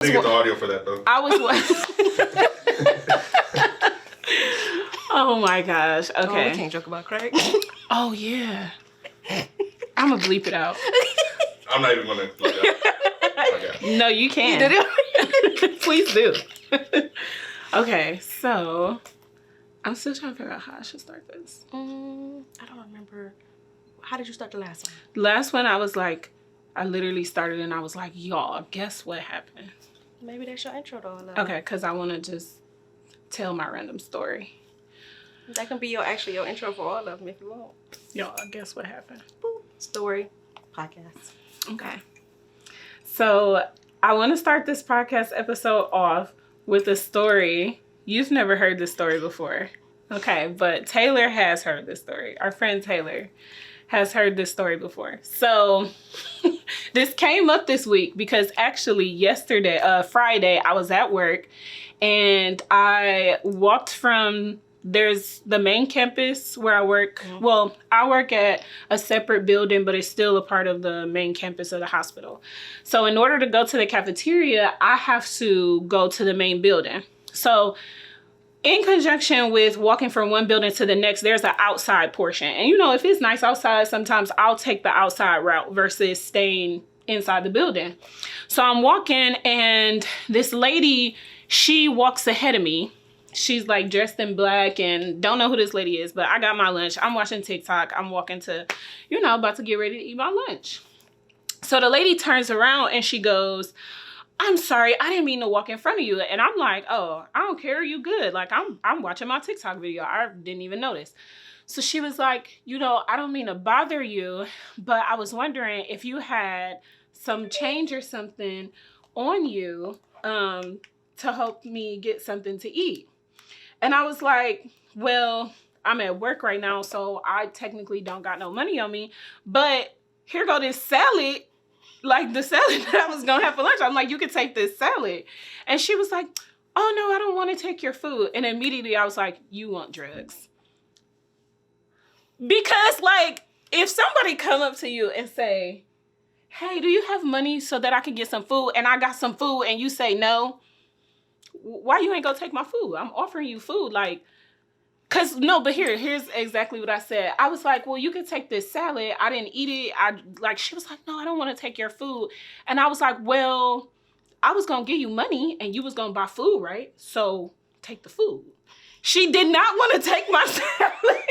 Didn't get the audio for that though. I was Oh my gosh. Okay. Oh, we can't joke about crack. Oh yeah. I'm gonna bleep it out. I'm not even gonna bleep it out. Okay. No, you can. You did it? Please do. Okay, so I'm still trying to figure out how I should start this. I don't remember. How did you start the last one? Last one, I was like, I literally started and I was like, y'all, guess what happened? Maybe that's your intro though. Okay, because I want to just tell my random story. That can be your intro for all of them if you want. Y'all, guess what happened? Boop. Story. Podcast. Okay. So I want to start this podcast episode off with a story. You've never heard this story before. Okay, but Taylor has heard this story. Our friend Taylor has heard this story before. So this came up this week because actually yesterday, Friday, I was at work and I walked from, there's the main campus where I work. Mm-hmm. Well, I work at a separate building, but it's still a part of the main campus of the hospital. So in order to go to the cafeteria, I have to go to the main building. So in conjunction with walking from one building to the next, there's an outside portion. And you know, if it's nice outside, sometimes I'll take the outside route versus staying inside the building. So I'm walking and this lady, she walks ahead of me. She's like dressed in black and don't know who this lady is, but I got my lunch. I'm watching TikTok. I'm walking to, you know, about to get ready to eat my lunch. So the lady turns around and she goes, "I'm sorry, I didn't mean to walk in front of you." And I'm like, "Oh, I don't care, you good. Like I'm watching my TikTok video. I didn't even notice." So she was like, "You know, I don't mean to bother you, but I was wondering if you had some change or something on you to help me get something to eat." And I was like, "Well, I'm at work right now, so I technically don't got no money on me, but here go this salad." Like the salad that I was gonna have for lunch. I'm like, "You could take this salad." And she was like, "Oh no, I don't want to take your food." And immediately I was like, "You want drugs?" Because like, if somebody come up to you and say, "Hey, do you have money so that I can get some food?" And I got some food and you say no, why you ain't gonna take my food? I'm offering you food. Like, cause no, but here's exactly what I said. I was like, "Well, you could take this salad. I didn't eat it." She was like, "No, I don't want to take your food." And I was like, "Well, I was going to give you money and you was going to buy food, right? So take the food." She did not want to take my salad.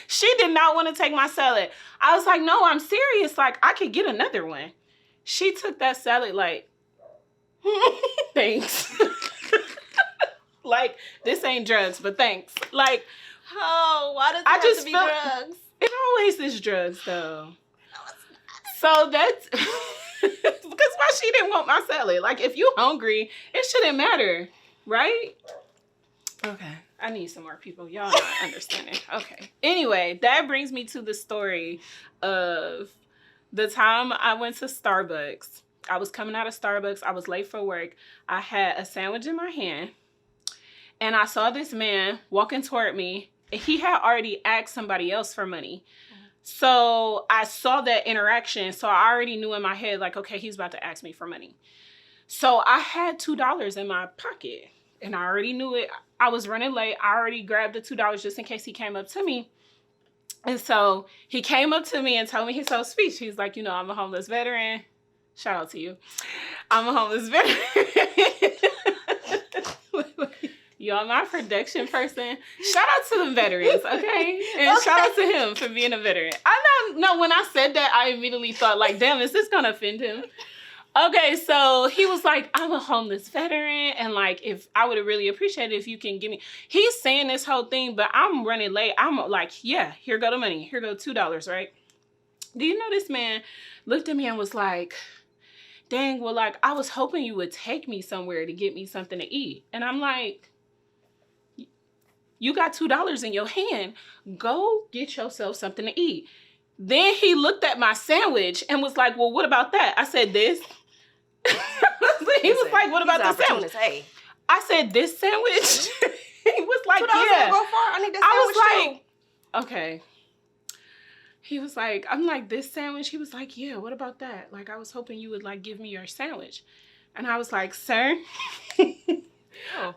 She did not want to take my salad. I was like, "No, I'm serious. Like, I could get another one." She took that salad like, "Thanks." Like, this ain't drugs, but thanks. Like, oh, why does it have to be drugs? It always is drugs, though. So that's because why she didn't want my salad. Like, if you hungry, it shouldn't matter, right? Okay, I need some more people. Y'all not understanding. Okay. Anyway, that brings me to the story of the time I went to Starbucks. I was coming out of Starbucks. I was late for work. I had a sandwich in my hand. And I saw this man walking toward me. He had already asked somebody else for money. So I saw that interaction. So I already knew in my head, like, okay, he's about to ask me for money. So I had $2 in my pocket. And I already knew it. I was running late. I already grabbed the $2 just in case he came up to me. And so he came up to me and told me his whole speech. He's like, "You know, I'm a homeless veteran." Shout out to you. "I'm a homeless veteran." Y'all, my production person, shout out to the veterans, okay? And shout out to him for being a veteran. I know when I said that, I immediately thought, like, damn, is this gonna offend him? Okay, so he was like, "I'm a homeless veteran, and like, if I would have really appreciated if you can give me." He's saying this whole thing, but I'm running late. I'm like, "Yeah, here go the money. Here go $2, right?" Do you know this man looked at me and was like, "Dang, well, like, I was hoping you would take me somewhere to get me something to eat." And I'm like, "You got $2 in your hand. Go get yourself something to eat." Then he looked at my sandwich and was like, "Well, what about that?" I said, "This." He was like, "What about the sandwich?" Hey. I said, "This sandwich?" He was like, "Yeah." Go far. I need this I sandwich was like, "Okay." He was like, I'm like, "This sandwich?" He was like, "Yeah, what about that? Like, I was hoping you would like give me your sandwich." And I was like, sir, Oh.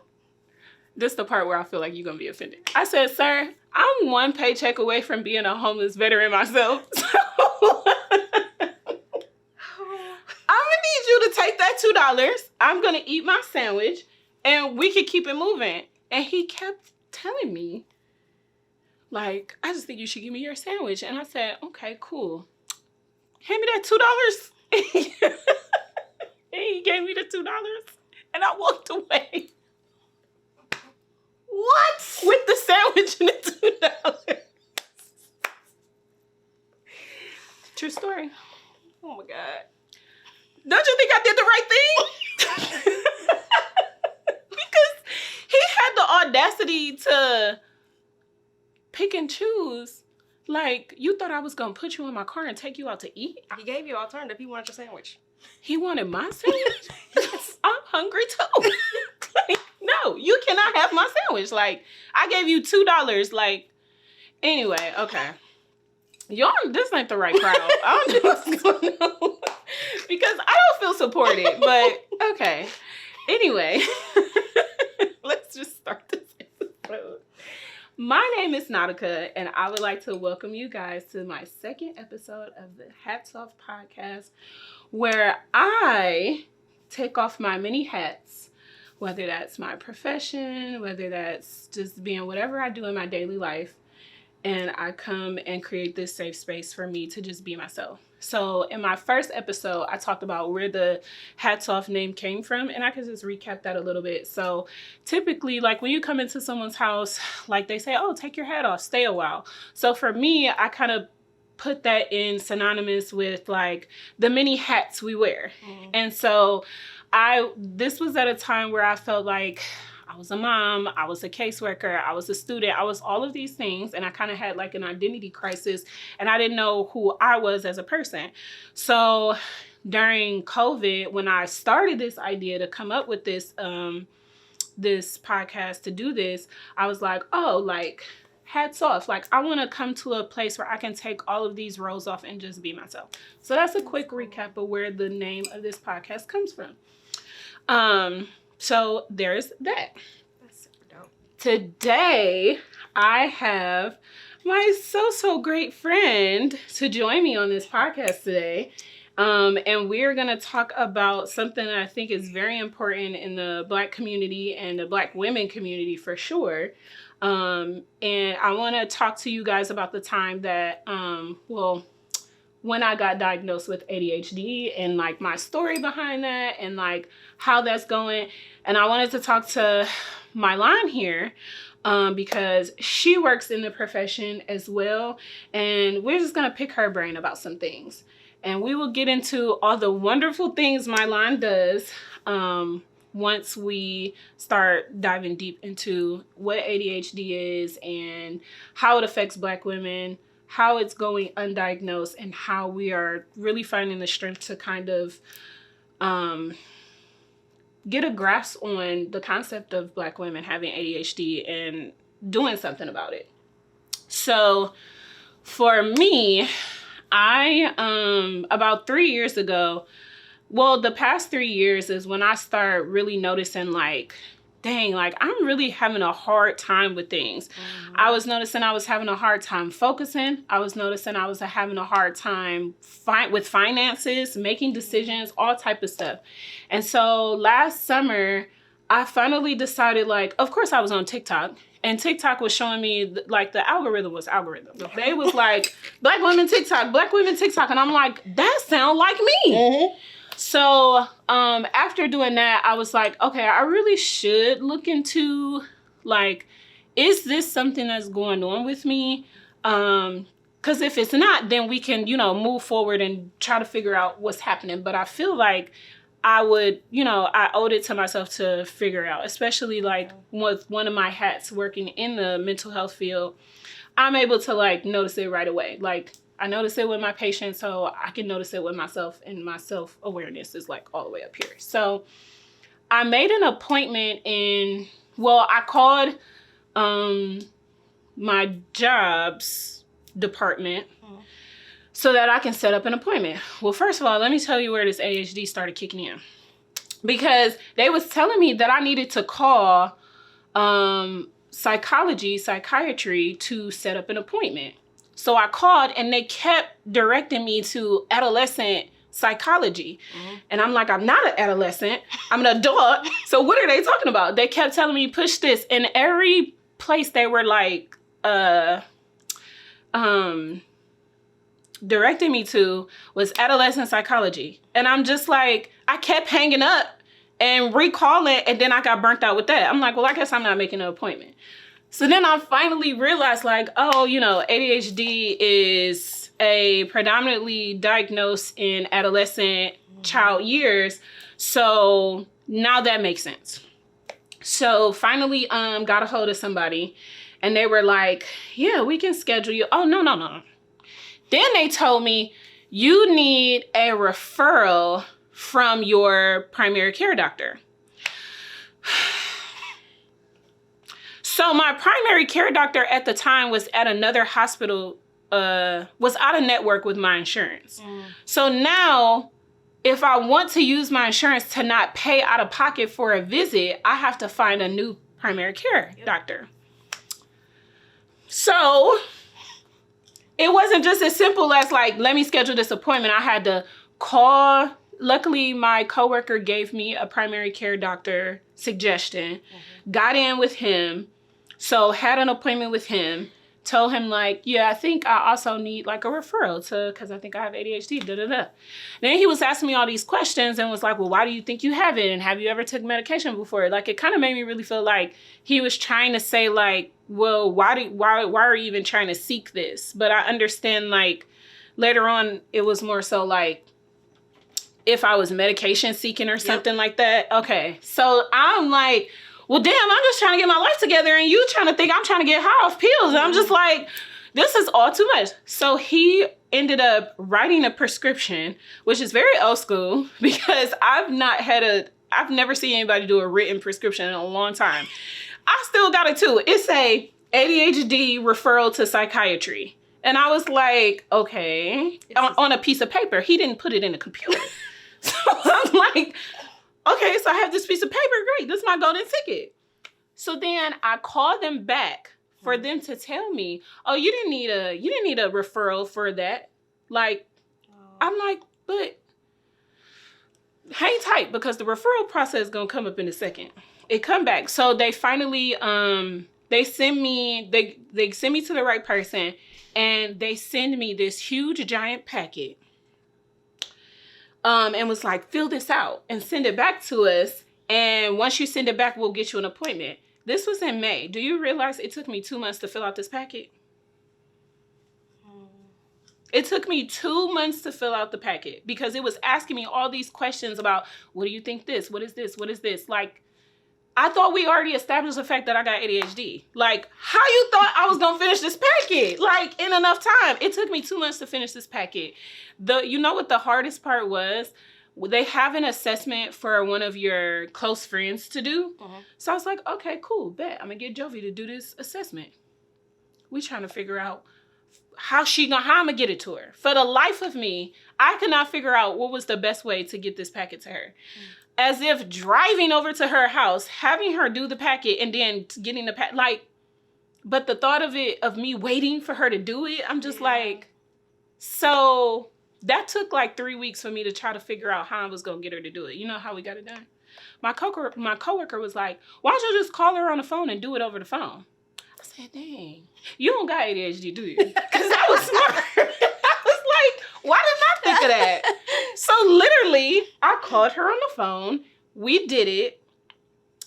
this is the part where I feel like you're going to be offended. I said, sir, I'm one paycheck away from being a homeless veteran myself. So I'm going to need you to take that $2. I'm going to eat my sandwich and we can keep it moving. And he kept telling me, like, I just think you should give me your sandwich. And I said, okay, cool. Hand me that $2. And he gave me the $2 and I walked away. What? With the sandwich and the $2. True story. Oh my God. Don't you think I did the right thing? Because he had the audacity to pick and choose. Like, you thought I was going to put you in my car and take you out to eat? He gave you an alternative. He wanted your sandwich. He wanted my sandwich? I'm hungry too. Like, no, you cannot have my sandwich. Like, I gave you $2. Like, anyway, okay. Y'all, this ain't the right crowd. I don't know what's going on. Because I don't feel supported, but okay. Anyway, let's just start this episode. My name is Nautica, and I would like to welcome you guys to my second episode of the Hats Off podcast, where I take off my many hats, whether that's my profession, whether that's just being whatever I do in my daily life, and I come and create this safe space for me to just be myself. So in my first episode, I talked about where the Hats Off name came from, and I can just recap that a little bit. So typically, like when you come into someone's house, like they say, oh, take your hat off, stay a while. So for me, I kind of put that in synonymous with like the many hats we wear. Mm-hmm. And so this was at a time where I felt like I was a mom, I was a caseworker, I was a student, I was all of these things. And I kind of had like an identity crisis and I didn't know who I was as a person. So during COVID, when I started this idea to come up with this, this podcast to do this, I was like, oh, like hats off. Like I want to come to a place where I can take all of these roles off and just be myself. So that's a quick recap of where the name of this podcast comes from. So there's that. That's super dope. Today, I have my so great friend to join me on this podcast today. And we're going to talk about something that I think is very important in the Black community and the Black women community for sure. And I want to talk to you guys about the time that, when I got diagnosed with ADHD and like my story behind that and like how that's going. And I wanted to talk to Mylonne here because she works in the profession as well. And we're just going to pick her brain about some things. And we will get into all the wonderful things Mylonne does once we start diving deep into what ADHD is and how it affects Black women, how it's going undiagnosed, and how we are really finding the strength to kind of get a grasp on the concept of Black women having ADHD and doing something about it. So for me, I, about 3 years ago, well, the past 3 years is when I started really noticing like, dang, like I'm really having a hard time with things. Mm-hmm. I was noticing I was having a hard time focusing. I was noticing I was having a hard time with finances, making decisions, all type of stuff. And so last summer, I finally decided like, of course I was on TikTok. And TikTok was showing me, like, the algorithm was algorithm. They was like, Black women TikTok, Black women TikTok. And I'm like, that sound like me. Mm-hmm. So after doing that, I was like, okay, I really should look into, like, is this something that's going on with me? Because if it's not, then we can, move forward and try to figure out what's happening. But I feel like I would, I owed it to myself to figure out, especially like with one of my hats working in the mental health field. I'm able to like notice it right away. Like I notice it with my patients, so I can notice it with myself, and my self-awareness is like all the way up here. So I made an appointment I called my jobs department so that I can set up an appointment. Well, first of all, let me tell you where this ADHD started kicking in. because they was telling me that I needed to call psychiatry to set up an appointment. So I called and they kept directing me to adolescent psychology. And I'm like, I'm not an adolescent. I'm an adult. So what are they talking about? They kept telling me, push this. And every place they were like, directing me to was adolescent psychology. And I'm just like, I kept hanging up and recalling, and then I got burnt out with that. I'm like, well, I guess I'm not making an appointment. So then I finally realized, like, oh, you know, ADHD is a predominantly diagnosed in adolescent child years. So now that makes sense. So finally got a hold of somebody, and they were like, yeah, we can schedule you. Oh, no. Then they told me, you need a referral from your primary care doctor. So my primary care doctor at the time was at another hospital, was out of network with my insurance. So now, if I want to use my insurance to not pay out of pocket for a visit, I have to find a new primary care doctor. So it wasn't just as simple as like, let me schedule this appointment. I had to call. Luckily, my coworker gave me a primary care doctor suggestion, got in with him. So had an appointment with him, told him like, yeah, I think I also need like a referral because I think I have ADHD, Then he was asking me all these questions and was like, well, why do you think you have it? And have you ever took medication before? Like, it kind of made me really feel like he was trying to say like, well, why are you even trying to seek this? But I understand like later on, it was more so like, if I was medication seeking or something like that. Okay. So I'm like, well, damn, I'm just trying to get my life together and you trying to think I'm trying to get high off pills. And I'm just like, this is all too much. So he ended up writing a prescription, which is very old school because I've never seen anybody do a written prescription in a long time. I still got it too. It's a ADHD referral to psychiatry. And I was like, okay, on a piece of paper. He didn't put it in a computer. So I'm like, okay, so I have this piece of paper. Great. This is my golden ticket. So then I called them back for them to tell me, oh, you didn't need a referral for that. Like, I'm like, but hang tight because the referral process is going to come up in a second. It come back. So they finally, they send me to the right person and they send me this huge giant packet. And was like, fill this out and send it back to us. And once you send it back, we'll get you an appointment. This was in May. Do you realize it took me 2 months to fill out this packet? It took me 2 months to fill out the packet because it was asking me all these questions about, what do you think this? What is this? What is this? Like, I thought we already established the fact that I got ADHD. Like, how you thought I was going to finish this packet? Like, in enough time. It took me 2 months to finish this packet. You know what the hardest part was? They have an assessment for one of your close friends to do. So I was like, okay, cool, bet. I'm going to get Jovi to do this assessment. We trying to figure out how I'm going to get it to her. For the life of me, I could not figure out what was the best way to get this packet to her. As if driving over to her house, having her do the packet, and then getting the packet, like, but the thought of me waiting for her to do it, I'm just like, so that took like 3 weeks for me to try to figure out how I was going to get her to do it. You know how we got it done? My coworker was like, why don't you just call her on the phone and do it over the phone? I said, dang, you don't got ADHD, do you? Because I was smart. I was like, why didn't I think of that? So literally, I called her on the phone. We did it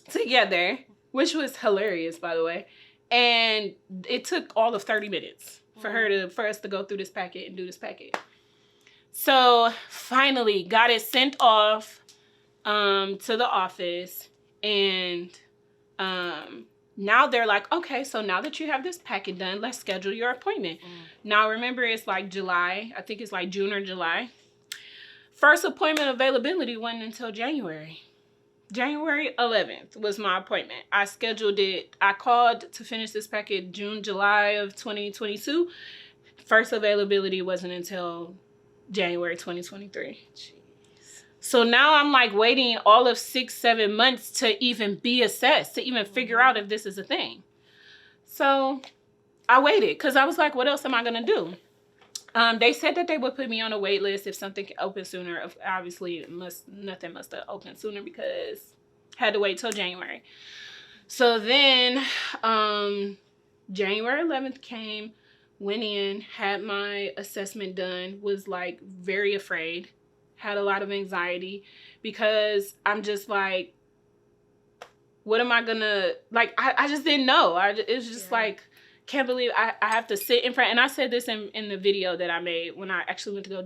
together, which was hilarious, by the way. And it took all of 30 minutes for us to go through this packet and do this packet. So finally got it sent off to the office. And now they're like, okay, so now that you have this packet done, let's schedule your appointment. Now remember, it's like July. I think it's like June or July. First appointment availability wasn't until January. January 11th was my appointment. I scheduled it. I called to finish this packet July of 2022. First availability wasn't until January 2023. Jeez. So now I'm like waiting all of 6-7 months to even be assessed, to even figure out if this is a thing. So I waited because I was like, what else am I going to do? They said that they would put me on a wait list if something could open sooner. Obviously, nothing must have opened sooner because I had to wait till January. So then January 11th came, went in, had my assessment done, was like very afraid, had a lot of anxiety because I'm just like, what am I gonna, like, I just didn't know. It was just like, can't believe I have to sit in front. And I said this in the video that I made when I actually went to go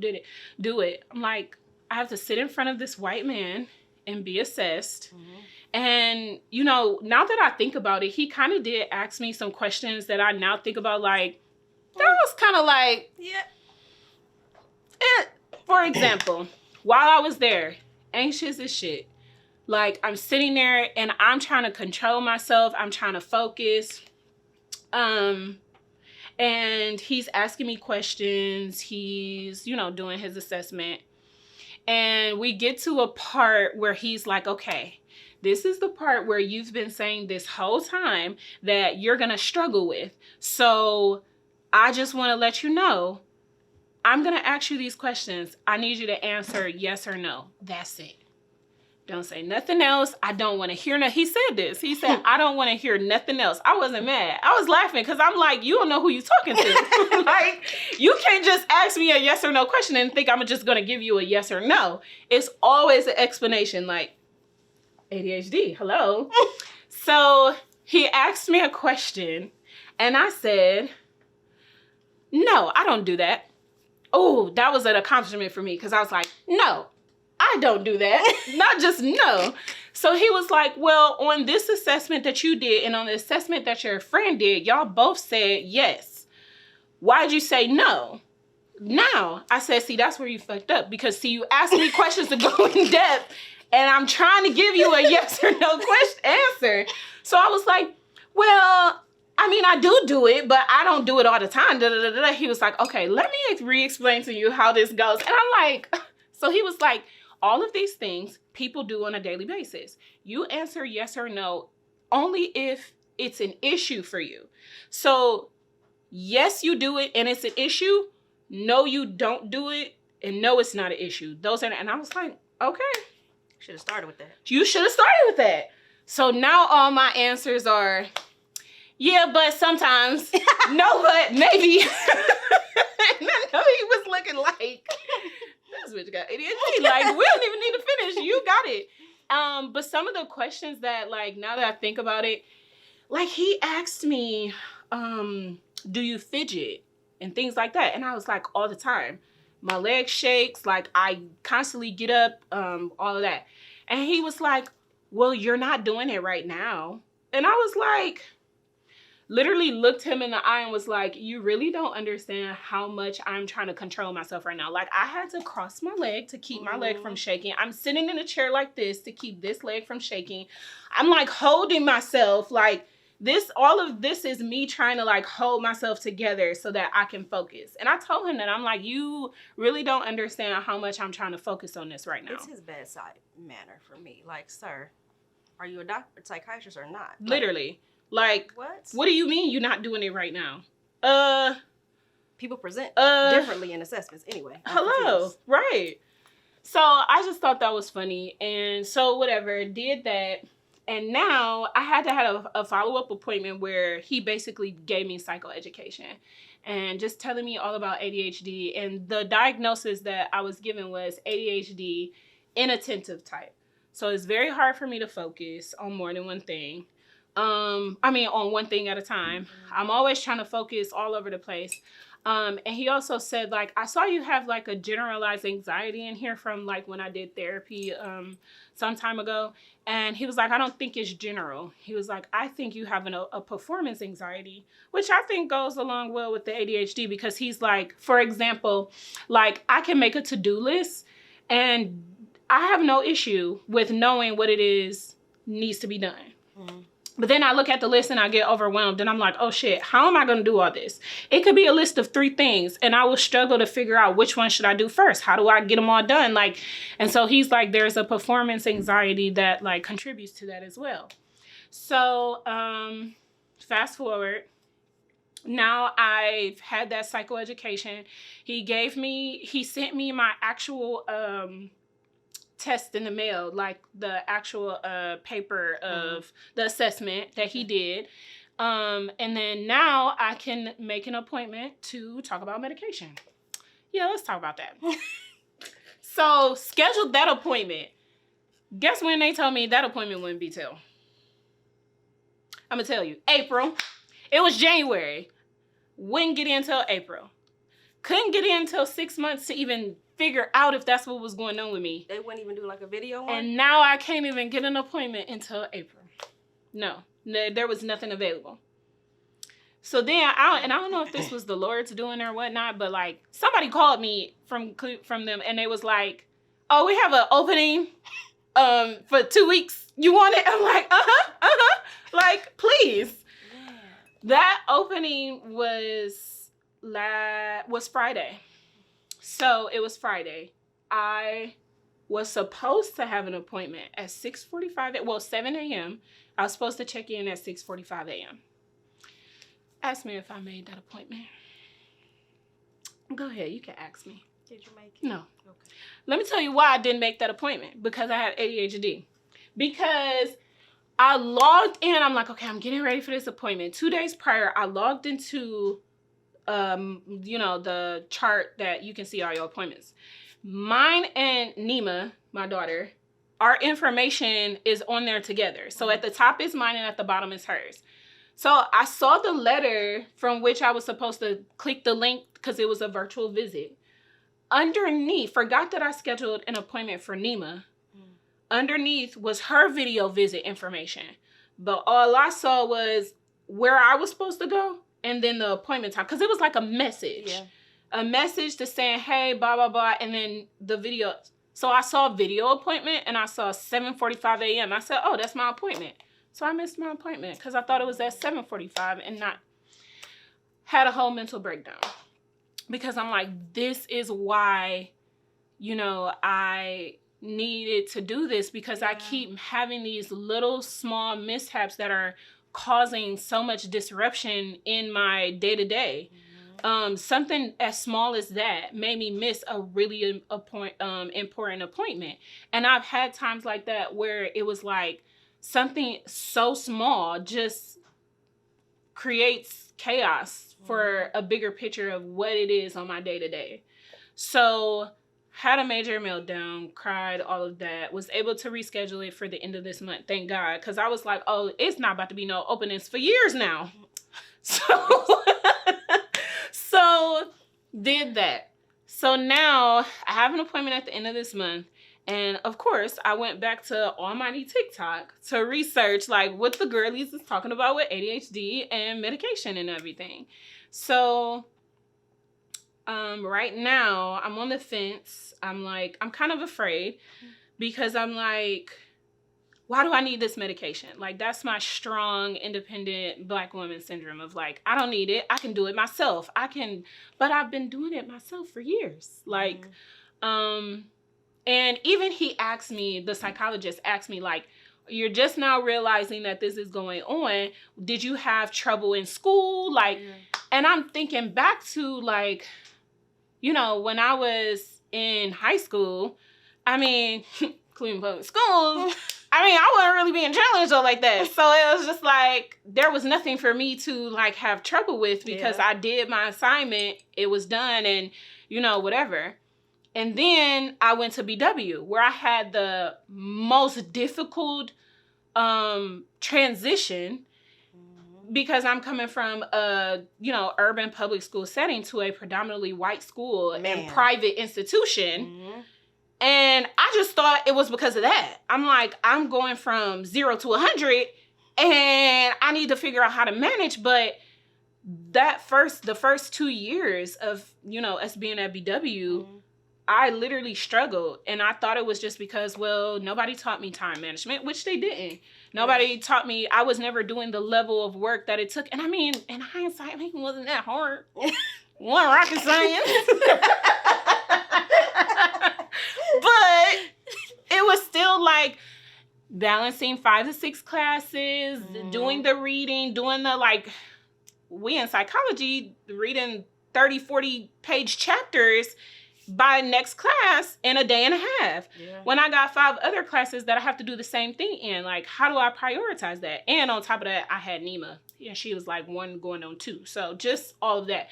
do it. I'm like, I have to sit in front of this white man and be assessed. Mm-hmm. And, you know, now that I think about it, he kind of did ask me some questions that I now think about, like, that was kind of like, for example, while I was there, anxious as shit. Like, I'm sitting there and I'm trying to control myself. I'm trying to focus. And he's asking me questions. He's, you know, doing his assessment. And we get to a part where he's like, okay, this is the part where you've been saying this whole time that you're going to struggle with. So I just want to let you know, I'm going to ask you these questions. I need you to answer yes or no. That's it. Don't say nothing else. I don't want to hear He said this. He said, I don't want to hear nothing else. I wasn't mad. I was laughing because I'm like, you don't know who you're talking to. Like, you can't just ask me a yes or no question and think I'm just going to give you a yes or no. It's always an explanation, like, ADHD, hello. So he asked me a question and I said, no, I don't do that. Oh, that was an accomplishment for me because I was like, no, I don't do that. Not just no. So he was like, well, on this assessment that you did and on the assessment that your friend did, y'all both said yes. Why'd you say no? Now, I said, see, that's where you fucked up because, see, you asked me questions to go in depth and I'm trying to give you a yes or no answer. So I was like, well, I mean, I do it, but I don't do it all the time. He was like, okay, let me re-explain to you how this goes. And I'm like, so he was like, all of these things people do on a daily basis. You answer yes or no only if it's an issue for you. So yes, you do it and it's an issue. No, you don't do it. And no, it's not an issue. Those are, and I was like, okay. Should have started with that. You should have started with that. So now all my answers are, yeah, but sometimes, no, but maybe. And I know he was looking like, this bitch got ADHD. Like, we don't even need to finish. You got it. But some of the questions that, like, now that I think about it, like, he asked me, do you fidget? And things like that. And I was like, all the time. My leg shakes. Like, I constantly get up, all of that. And he was like, well, you're not doing it right now. And I was like, literally looked him in the eye and was like, you really don't understand how much I'm trying to control myself right now. Like, I had to cross my leg to keep my leg from shaking. I'm sitting in a chair like this to keep this leg from shaking. I'm like holding myself like this. All of this is me trying to like hold myself together so that I can focus. And I told him that, I'm like, you really don't understand how much I'm trying to focus on this right now. It's his bedside manner for me. Like, sir, are you a doctor, psychiatrist or not? Literally. Like, what do you mean you're not doing it right now? People present differently in assessments anyway. Hello. Right. So I just thought that was funny. And so whatever, did that. And now I had to have a follow-up appointment where he basically gave me psychoeducation and just telling me all about ADHD. And the diagnosis that I was given was ADHD inattentive type. So it's very hard for me to focus on more than one thing. On one thing at a time. I'm always trying to focus all over the place. And he also said, like, I saw you have like a generalized anxiety in here from like when I did therapy some time ago. And he was like, I don't think it's general. He was like, I think you have a performance anxiety, which I think goes along well with the ADHD because he's like, for example, like I can make a to-do list and I have no issue with knowing what it is needs to be done. Mm-hmm. But then I look at the list and I get overwhelmed and I'm like, oh shit, how am I going to do all this? It could be a list of 3 things and I will struggle to figure out which one should I do first. How do I get them all done? Like, and so he's like, there's a performance anxiety that like contributes to that as well. So, fast forward. Now I've had that psychoeducation. He sent me my actual, test in the mail, like the actual paper of the assessment that he did. And then now I can make an appointment to talk about medication. Yeah, let's talk about that. So scheduled that appointment. Guess when they told me that appointment wouldn't be till? I'm gonna tell you, April. It was January. Wouldn't get in till April. Couldn't get in till 6 months to even figure out if that's what was going on with me. They wouldn't even do like a video one? And now I can't even get an appointment until April. No, there was nothing available. So then I don't know if this was the Lord's doing or whatnot, but like somebody called me from them and they was like, oh, we have an opening for 2 weeks. You want it? I'm like, like, please. Yeah. That opening was Friday. So it was Friday. I was supposed to have an appointment at 7 a.m. I was supposed to check in at 6:45 a.m. Ask me if I made that appointment. Go ahead, you can ask me. Did you make it? No. Okay. Let me tell you why I didn't make that appointment. Because I have ADHD. Because I logged in. I'm like, okay, I'm getting ready for this appointment. 2 days prior, I logged into the chart that you can see all your appointments. Mine and Nima, my daughter, our information is on there together. So at the top is mine and at the bottom is hers. So I saw the letter from which I was supposed to click the link because it was a virtual visit. Underneath, forgot that I scheduled an appointment for Nima. Underneath was her video visit information. But all I saw was where I was supposed to go. And then the appointment time, because it was like a message. Yeah. A message to saying, hey, blah, blah, blah. And then the video. So I saw a video appointment and I saw 7:45 a.m. I said, oh, that's my appointment. So I missed my appointment because I thought it was at 7:45 and not. Had a whole mental breakdown. Because I'm like, this is why, I needed to do this. Because I keep having these little small mishaps that are causing so much disruption in my day-to-day. Something as small as that made me miss a really important appointment. And I've had times like that where it was like something so small just creates chaos for a bigger picture of what it is on my day-to-day. So had a major meltdown, cried, all of that, was able to reschedule it for the end of this month. Thank God. Because I was like, oh, it's not about to be no openings for years now. So did that. So now I have an appointment at the end of this month. And of course, I went back to Almighty TikTok to research like what the girlies is talking about with ADHD and medication and everything. So right now I'm on the fence. I'm kind of afraid because I'm like, why do I need this medication? Like, that's my strong, independent Black woman syndrome of like, I don't need it. I can do it myself. But I've been doing it myself for years. Like, and even the psychologist asked me like, you're just now realizing that this is going on. Did you have trouble in school? Like, and I'm thinking back to like, when I was in high school, Cleveland public schools, I wasn't really being challenged or like that. So it was just like, there was nothing for me to like have trouble with because I did my assignment. It was done and, whatever. And then I went to BW where I had the most difficult transition because I'm coming from a, urban public school setting to a predominantly white school and private institution. Mm-hmm. And I just thought it was because of that. I'm like, I'm going from 0 to 100 and I need to figure out how to manage. But the first 2 years of, us being at BW, I literally struggled, and I thought it was just because, well, nobody taught me time management, which they didn't. Nobody taught me. I was never doing the level of work that it took. And I mean, in hindsight, it wasn't that hard. One rocket science. But it was still like balancing 5 to 6 classes, doing the reading, doing the like, we in psychology reading 30, 40 page chapters by next class in a day and a half. Yeah. When I got 5 other classes that I have to do the same thing in, like, how do I prioritize that? And on top of that, I had Nima, and she was like 1 going on 2. So just all of that.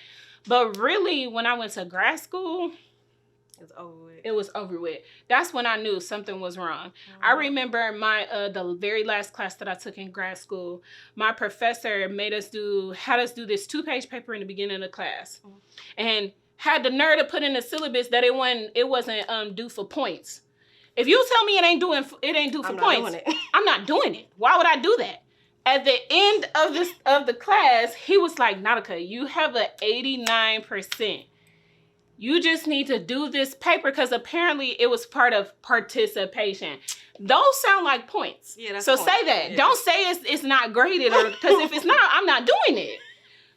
But really, when I went to grad school, it was over with. That's when I knew something was wrong. I remember my the very last class that I took in grad school, my professor had us do this 2-page paper in the beginning of the class. And had the nerve to put in the syllabus that it wasn't due for points. If you tell me it ain't due for points, I'm not doing it. Why would I do that? At the end of the class, he was like, Nautica, you have an 89%. You just need to do this paper because apparently it was part of participation. Those sound like points. Yeah, that's so points. Say that. Yeah. Don't say it's not graded, or because if it's not, I'm not doing it.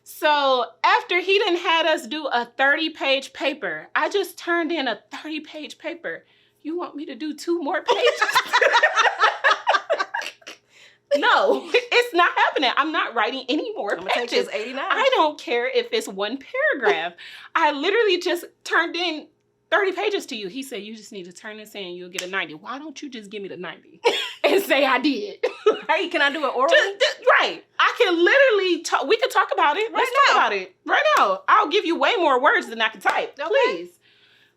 So after he done had us do a 30-page paper, I just turned in a 30-page paper. You want me to do 2 more pages? No, it's not happening. I'm not writing any more pages. 89. I don't care if it's 1 paragraph. I literally just turned in 30 pages to you. He said, you just need to turn this in and you'll get a 90. Why don't you just give me the 90 and say I did? Hey, can I do it orally? Right. I can literally talk. We can talk about it. Let's talk about it right now. I'll give you way more words than I can type. Okay. Please.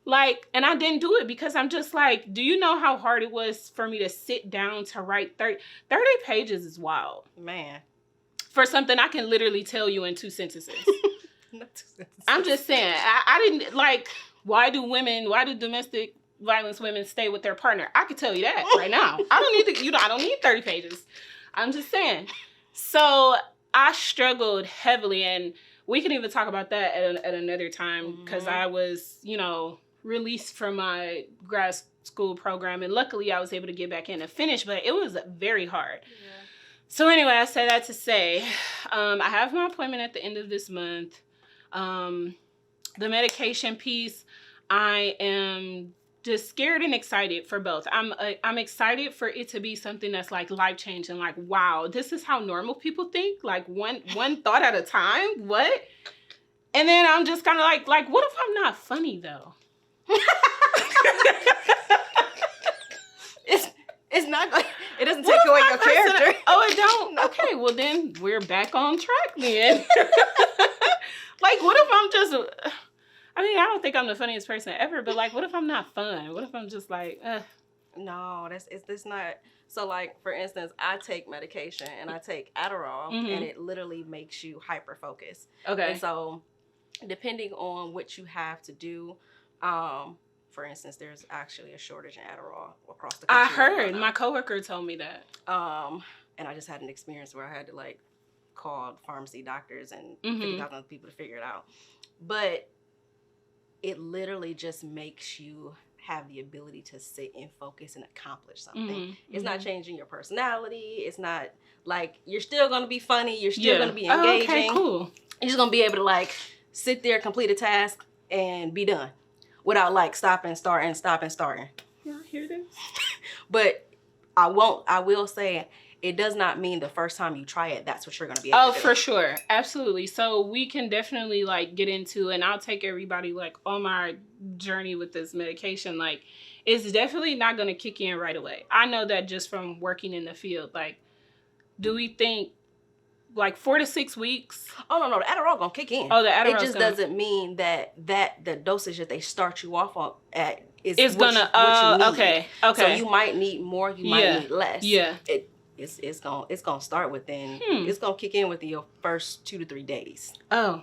Like, and I didn't do it because I'm just like, do you know how hard it was for me to sit down to write 30 pages is wild. Man. For something I can literally tell you in 2 sentences. Not 2 sentences. I'm just saying, I didn't, like, why do domestic violence women stay with their partner? I could tell you that right now. I don't need 30 pages. I'm just saying. So I struggled heavily, and we can even talk about that at another time because I was, released from my grad school program, and luckily I was able to get back in and finish, but it was very hard. Yeah. So anyway, I say that to say, I have my appointment at the end of this month. The medication piece, I am just scared and excited for both. I'm excited for it to be something that's like life-changing, like, wow, this is how normal people think, like one thought at a time, what? And then I'm just kind of like, what if I'm not funny though? It's not like it doesn't take away your character. Oh, it don't? No. Okay, well then we're back on track then. Like, what if I'm just, I mean, I don't think I'm the funniest person ever, but like, what if I'm not fun? What if I'm just like, No, it's not. So like, for instance, I take medication and I take Adderall and it literally makes you hyper-focused. Okay. And so depending on what you have to do, for instance, there's actually a shortage in Adderall across the country. I heard. My coworker told me that. And I just had an experience where I had to like call pharmacy doctors and 50,000 other people to figure it out. But it literally just makes you have the ability to sit and focus and accomplish something. It's not changing your personality. It's not like you're still going to be funny. You're still going to be engaging. Okay, cool. You're just going to be able to like sit there, complete a task, and be done without like stopping, starting. Y'all hear this? But I will say it does not mean the first time you try it, that's what you're going to be able to do. Oh, for sure. Absolutely. So we can definitely like get into, and I'll take everybody like on my journey with this medication. Like, it's definitely not going to kick in right away. I know that just from working in the field. Like, do we think like 4 to 6 weeks? Oh, no, the Adderall gonna kick in. Oh, the Adderall. It just doesn't mean that the dosage that they start you off on at is what you need. Okay. So you might need more, you might need less. Yeah. It's gonna start within. It's gonna kick in within your first 2 to 3 days. Oh,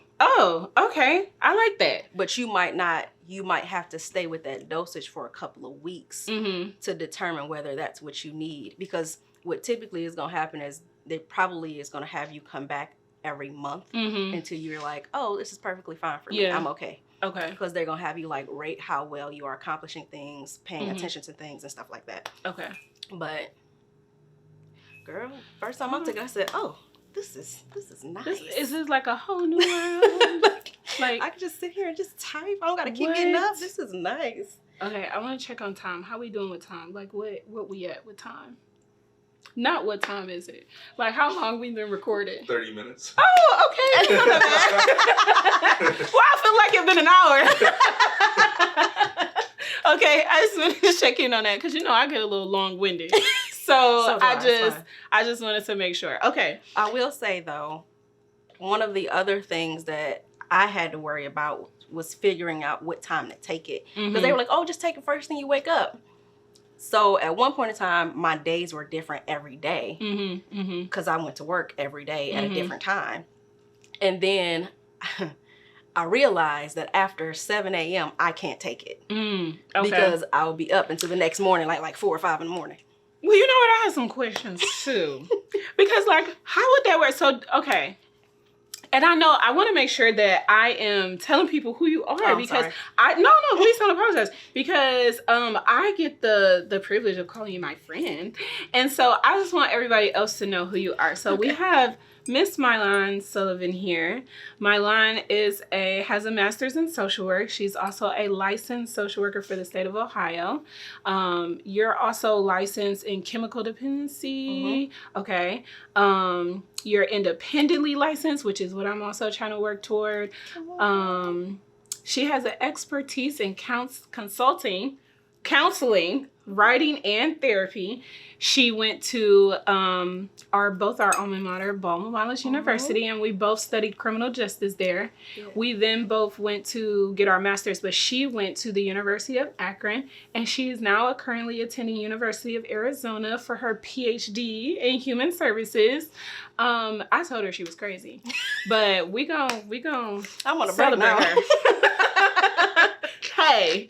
okay. I like that. But you might not. You might have to stay with that dosage for a couple of weeks to determine whether that's what you need. Because what typically is gonna happen is they probably is going to have you come back every month until you're like, oh, this is perfectly fine for me. I'm okay. Okay. Because they're gonna have you like rate how well you are accomplishing things, paying attention to things and stuff like that. Okay. But girl, first time I took it, I said, "Oh, this is nice. This is like a whole new world." Like I can just sit here and just type. I don't gotta keep getting up. This is nice. Okay, I want to check on time. How we doing with time? Like what we at with time? Not what time is it? Like how long we been recording? 30 minutes. Oh, okay. Well, I feel like it's been an hour. Okay, I just wanted to check in on that because I get a little long-winded. So I just wanted to make sure. Okay. I will say though, one of the other things that I had to worry about was figuring out what time to take it. Because they were like, "Oh, just take it first thing you wake up." So at one point in time, my days were different every day because I went to work every day at a different time. And then I realized that after 7 a.m., I can't take it because I'll be up until the next morning, like 4 or 5 in the morning. Well, you know what? I have some questions too. Because like, how would that work? So, okay. And I know I want to make sure that I am telling people who you are because no, please don't apologize because I get the privilege of calling you my friend, and so I just want everybody else to know who you are. So we have Miss Mylonne Sullivan here. Mylonne has a master's in social work. She's also a licensed social worker for the state of Ohio. You're also licensed in chemical dependency. Okay. You're independently licensed, which is what I'm also trying to work toward. She has an expertise in counseling, writing, and therapy. She went to both our alma mater, Baltimore Wallace University, and we both studied criminal justice there. Yeah. We then both went to get our master's, but she went to the University of Akron, and she is now currently attending University of Arizona for her PhD in human services. I told her she was crazy, but we gon' I want to celebrate her. Hey.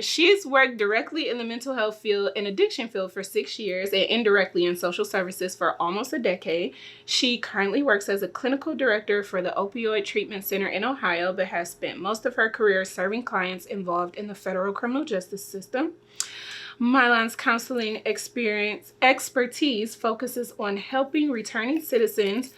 She's worked directly in the mental health field and addiction field for 6 years and indirectly in social services for almost a decade. She currently works as a clinical director for the Opioid Treatment Center in Ohio, but has spent most of her career serving clients involved in the federal criminal justice system. Mylonne's counseling expertise focuses on helping returning citizens,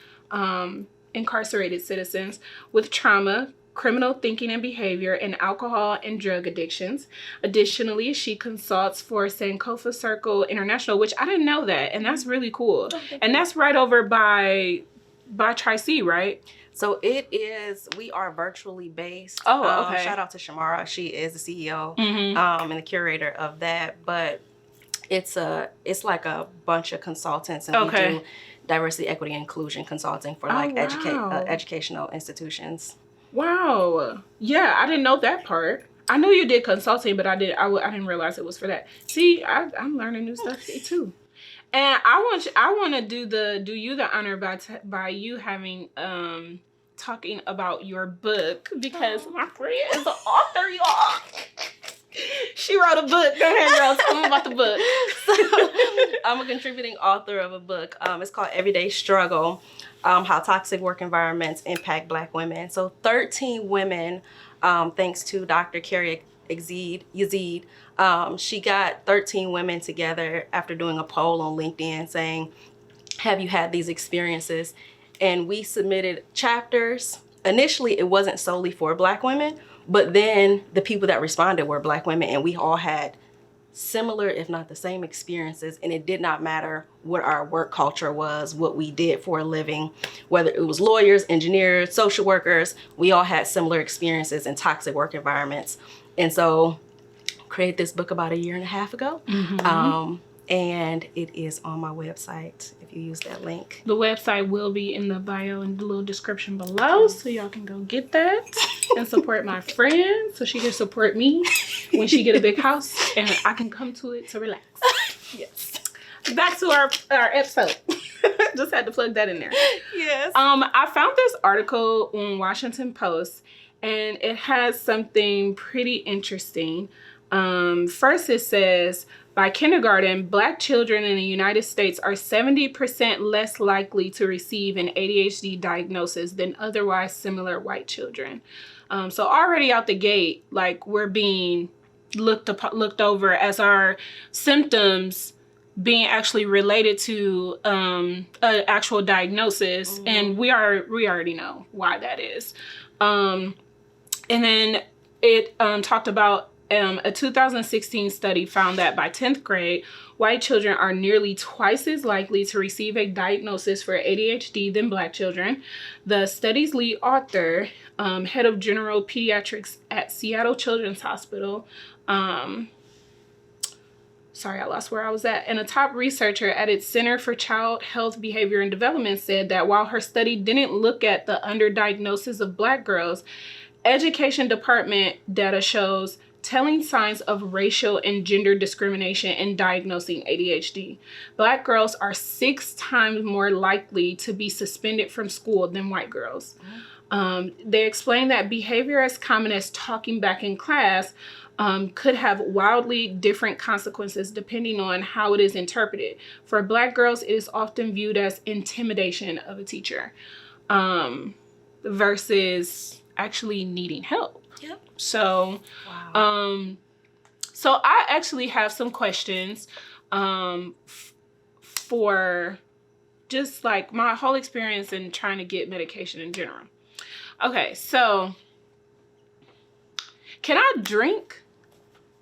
incarcerated citizens with trauma, criminal thinking and behavior, and alcohol and drug addictions. Additionally, she consults for Sankofa Circle International, which I didn't know that, and that's really cool. And that's right over by Tri-C, right? So it is, we are virtually based. Oh, okay. Shout out to Shamara. She is the CEO and the curator of that. But it's like a bunch of consultants, and we do diversity, equity, and inclusion consulting for educational institutions. Wow. Yeah, I didn't know that part. I knew you did consulting, but I didn't realize it was for that. See, I'm learning new stuff too. And I want to do you the honor by you having talking about your book, because my friend is an author, y'all. She wrote a book. Go ahead, girl. Tell me about the book. So, I'm a contributing author of a book. It's called Everyday Struggle, How Toxic Work Environments Impact Black Women. So 13 women, thanks to Dr. Carrie Yazid, she got 13 women together after doing a poll on LinkedIn saying, have you had these experiences? And we submitted chapters. Initially, it wasn't solely for Black women, but then the people that responded were Black women, and we all had similar, if not the same experiences. And it did not matter what our work culture was, what we did for a living, whether it was lawyers, engineers, social workers, we all had similar experiences in toxic work environments. And so created this book about 1.5 years ago. And it is on my website if you use that link. The website will be in the bio and the little description below, so y'all can go get that and support my friend so she can support me when she get a big house and I can come to it to relax. Yes. Back to our episode. Just had to plug that in there. Yes. I found this article on Washington Post, and it has something pretty interesting. First, it says, by kindergarten, Black children in the United States are 70% less likely to receive an ADHD diagnosis than otherwise similar white children. So already out the gate, like, we're being looked over as our symptoms being actually related to an actual diagnosis, and we already know why that is. And then it talked about a 2016 study found that by 10th grade, white children are nearly twice as likely to receive a diagnosis for ADHD than Black children. The study's lead author, head of general pediatrics at Seattle Children's Hospital, sorry, I lost where I was at. And a top researcher at its Center for Child Health, Behavior, and Development said that while her study didn't look at the underdiagnosis of Black girls, education department data shows telling signs of racial and gender discrimination in diagnosing ADHD. Black girls are 6 times more likely to be suspended from school than white girls. They explain that behavior as common as talking back in class could have wildly different consequences depending on how it is interpreted. For Black girls, it is often viewed as intimidation of a teacher versus actually needing help. Yep. So, wow. So I actually have some questions for just like my whole experience in trying to get medication in general. Okay, so can I drink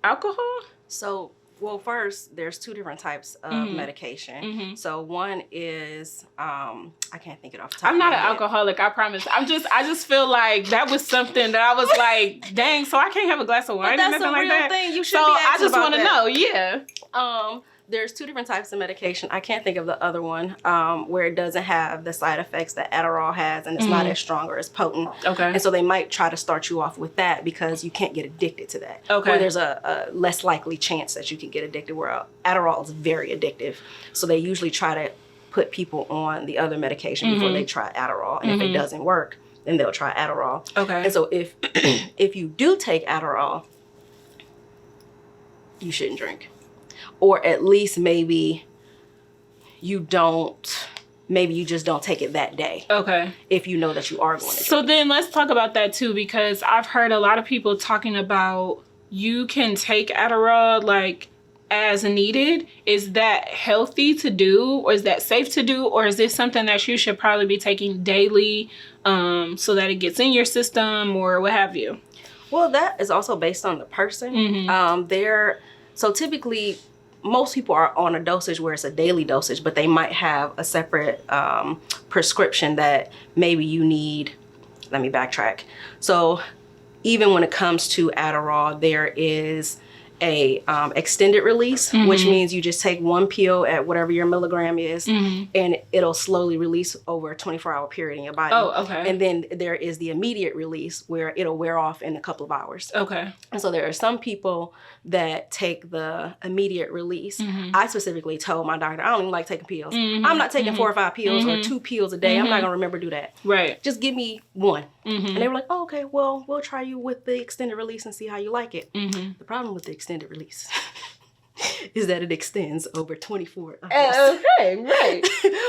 alcohol? So, well, first, there's 2 different types of medication. So one is, I can't think it off the top I'm of my not an head. alcoholic, I promise. I just feel like that was something that I was like, dang, so I can't have a glass of wine or nothing like that. Thing. You should So be I asking just about want to that. know, yeah. There's 2 different types of medication. I can't think of the other one where it doesn't have the side effects that Adderall has, and it's not as strong or as potent. Okay. And so they might try to start you off with that because you can't get addicted to that. Okay. Or there's a less likely chance that you can get addicted, where Adderall is very addictive. So they usually try to put people on the other medication before they try Adderall. And if it doesn't work, then they'll try Adderall. Okay. And so if if you do take Adderall, you shouldn't drink. Or at least maybe you just don't take it that day. Okay. If you know that you are going to. So then let's talk about that too, because I've heard a lot of people talking about you can take Adderall like as needed. Is that healthy to do, or is that safe to do, or is this something that you should probably be taking daily so that it gets in your system or what have you? Well, that is also based on the person. So typically, most people are on a dosage where it's a daily dosage, but they might have a separate prescription that maybe you need. Let me backtrack. So even when it comes to Adderall, there is a extended release, which means you just take 1 pill at whatever your milligram is, and it'll slowly release over a 24-hour period in your body. Oh, okay. And then there is the immediate release where it'll wear off in a couple of hours. Okay. And so there are some people that take the immediate release. I specifically told my doctor, I don't even like taking pills. I'm not taking 4 or 5 pills or 2 pills a day. I'm not going to remember to do that. Right. Just give me 1. And they were like, oh, okay, well, we'll try you with the extended release and see how you like it. The problem with the extended release is that it extends over 24 hours. Okay, right.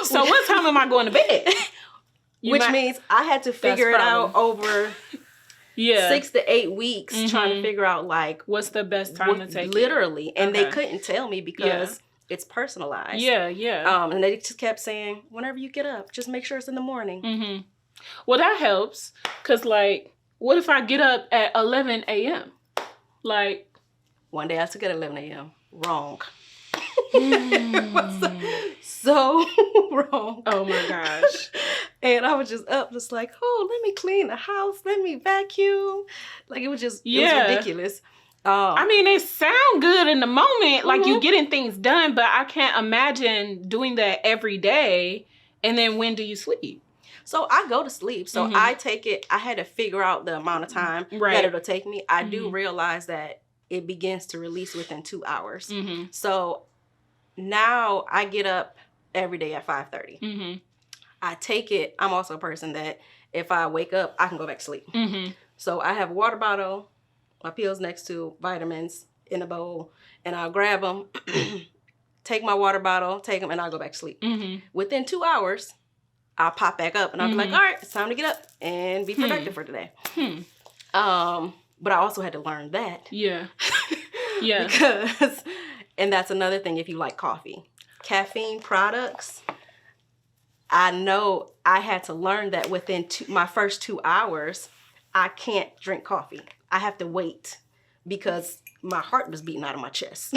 So what time am I going to bed? Which means I had to figure it out over 6 to 8 weeks trying to figure out like what's the best time to take literally. it? And they couldn't tell me because it's personalized. Yeah. And they just kept saying, whenever you get up, just make sure it's in the morning. Well, that helps, because like, what if I get up at 11 a.m.? Like, one day I took it at 11 a.m. Wrong. So wrong. Oh my gosh. And I was just up, just like, oh, let me clean the house, let me vacuum. Like, it was just it was ridiculous. I mean, it sound good in the moment, like you getting things done, but I can't imagine doing that every day. And then when do you sleep? So I go to sleep. So I take it, I had to figure out the amount of time that it'll take me. I do realize that it begins to release within 2 hours. So now I get up every day at 5:30. I take it, I'm also a person that if I wake up, I can go back to sleep. So I have a water bottle, my pills next to vitamins, in a bowl, and I'll grab them, take my water bottle, take them, and I'll go back to sleep. Within 2 hours, I'll pop back up, and I'll be like, all right, it's time to get up and be productive for today. But I also had to learn that. Yeah. Because, and that's another thing if you like coffee. Caffeine products, I know I had to learn that within my first 2 hours, I can't drink coffee. I have to wait because my heart was beating out of my chest.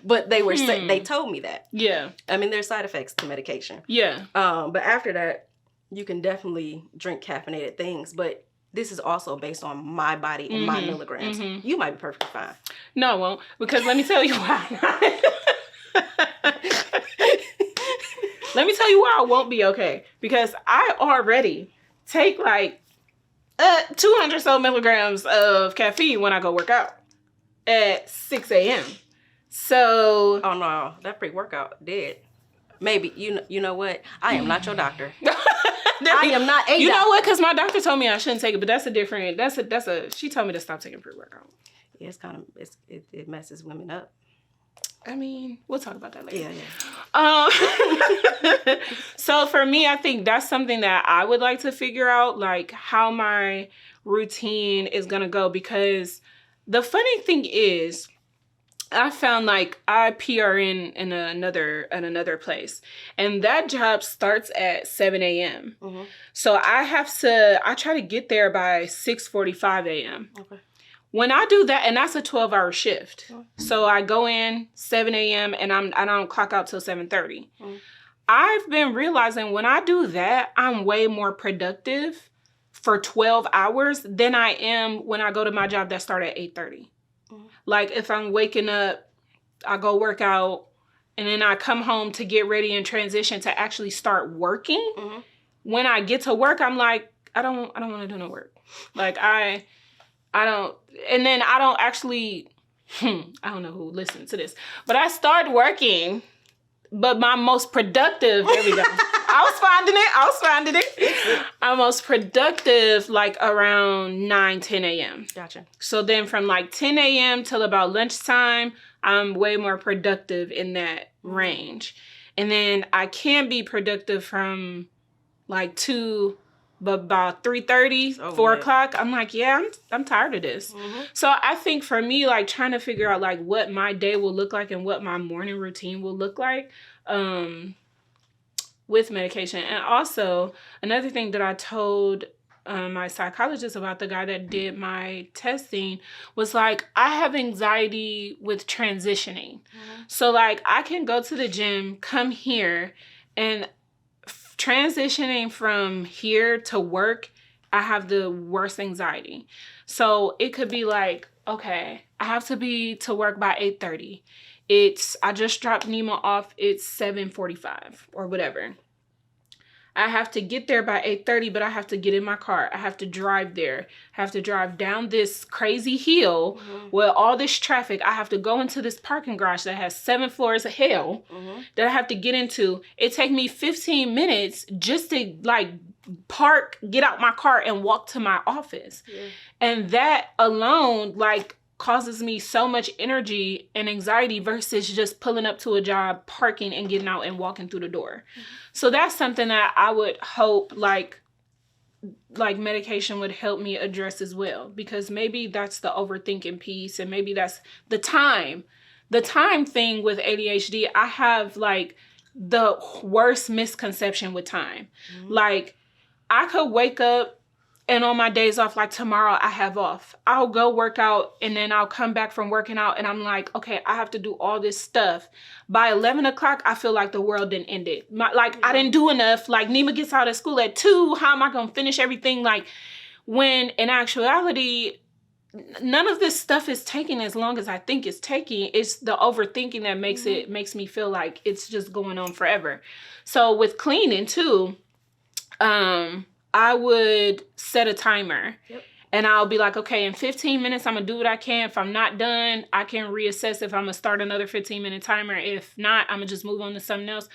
But they were they told me that. Yeah. I mean, there's side effects to medication. Yeah. But after that, you can definitely drink caffeinated things, but this is also based on my body and my milligrams. You might be perfectly fine. No, I won't, because let me tell you why. Let me tell you why I won't be okay. Because I already take like 200 so milligrams of caffeine when I go work out at 6 a.m. So... Oh no, that pre-workout did. Maybe, you know what? I am not your doctor. I am not a doctor. You know what? Because my doctor told me I shouldn't take it, but she told me to stop taking pre-workout. Yeah, it's kind of, it messes women up. I mean, we'll talk about that later. Yeah. So for me, I think that's something that I would like to figure out, like how my routine is going to go. Because the funny thing is, I found like I PRN in another place, and that job starts at 7 a.m. So I try to get there by 6:45 a.m. Okay. When I do that, and that's a 12-hour shift. So I go in 7 a.m. and I don't clock out till 7:30. I've been realizing when I do that, I'm way more productive for 12 hours than I am when I go to my job that start at 8:30. Like if I'm waking up, I go work out, and then I come home to get ready and transition to actually start working. When I get to work, I'm like, I don't want to do no work. Like I don't, and then I don't actually, I don't know who listens to this, but I start working, but my most productive, there we go. I was finding it. I'm most productive like around 9, 10 a.m. Gotcha. So then from like 10 a.m. till about lunchtime, I'm way more productive in that range. And then I can be productive from like 2, but about 3:30, 4 o'clock, I'm like, yeah, I'm tired of this. So I think for me, like trying to figure out like what my day will look like and what my morning routine will look like with medication. And also another thing that I told my psychologist about, the guy that did my testing, was like, I have anxiety with transitioning. So like I can go to the gym, come here, and transitioning from here to work, I have the worst anxiety. So it could be like, okay, I have to be to work by 8:30. I just dropped Nima off, it's 7:45 or whatever. I have to get there by 8:30, but I have to get in my car. I have to drive there. I have to drive down this crazy hill with all this traffic. I have to go into this parking garage that has 7 floors of hell that I have to get into. It takes me 15 minutes just to like park, get out my car, and walk to my office. And that alone like causes me so much energy and anxiety versus just pulling up to a job, parking, and getting out and walking through the door. So that's something that I would hope like medication would help me address as well, because maybe that's the overthinking piece, and maybe that's the time thing with ADHD. I have like the worst misconception with time. Like I could wake up, and on my days off, like tomorrow I have off, I'll go work out, and then I'll come back from working out, and I'm like, okay, I have to do all this stuff. By 11 o'clock, I feel like the world didn't end it. I didn't do enough. Like Nima gets out of school at 2. How am I going to finish everything? Like when in actuality, none of this stuff is taking as long as I think it's taking. It's the overthinking that makes me feel like it's just going on forever. So with cleaning too, I would set a timer. And I'll be like, okay, in 15 minutes, I'm going to do what I can. If I'm not done, I can reassess if I'm going to start another 15-minute timer. If not, I'm going to just move on to something else.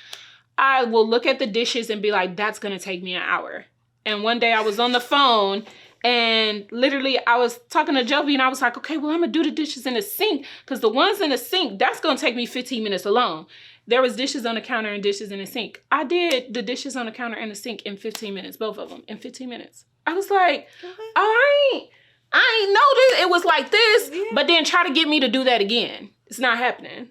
I will look at the dishes and be like, that's going to take me an hour. And one day I was on the phone And literally, I was talking to Jovi and I was like, okay, well, I'm going to do the dishes in the sink because the ones in the sink, that's going to take me 15 minutes alone. There was dishes on the counter and dishes in the sink. I did the dishes on the counter and the sink in 15 minutes, both of them in 15 minutes. I was like, I ain't know this. It was like this, but then try to get me to do that again. It's not happening.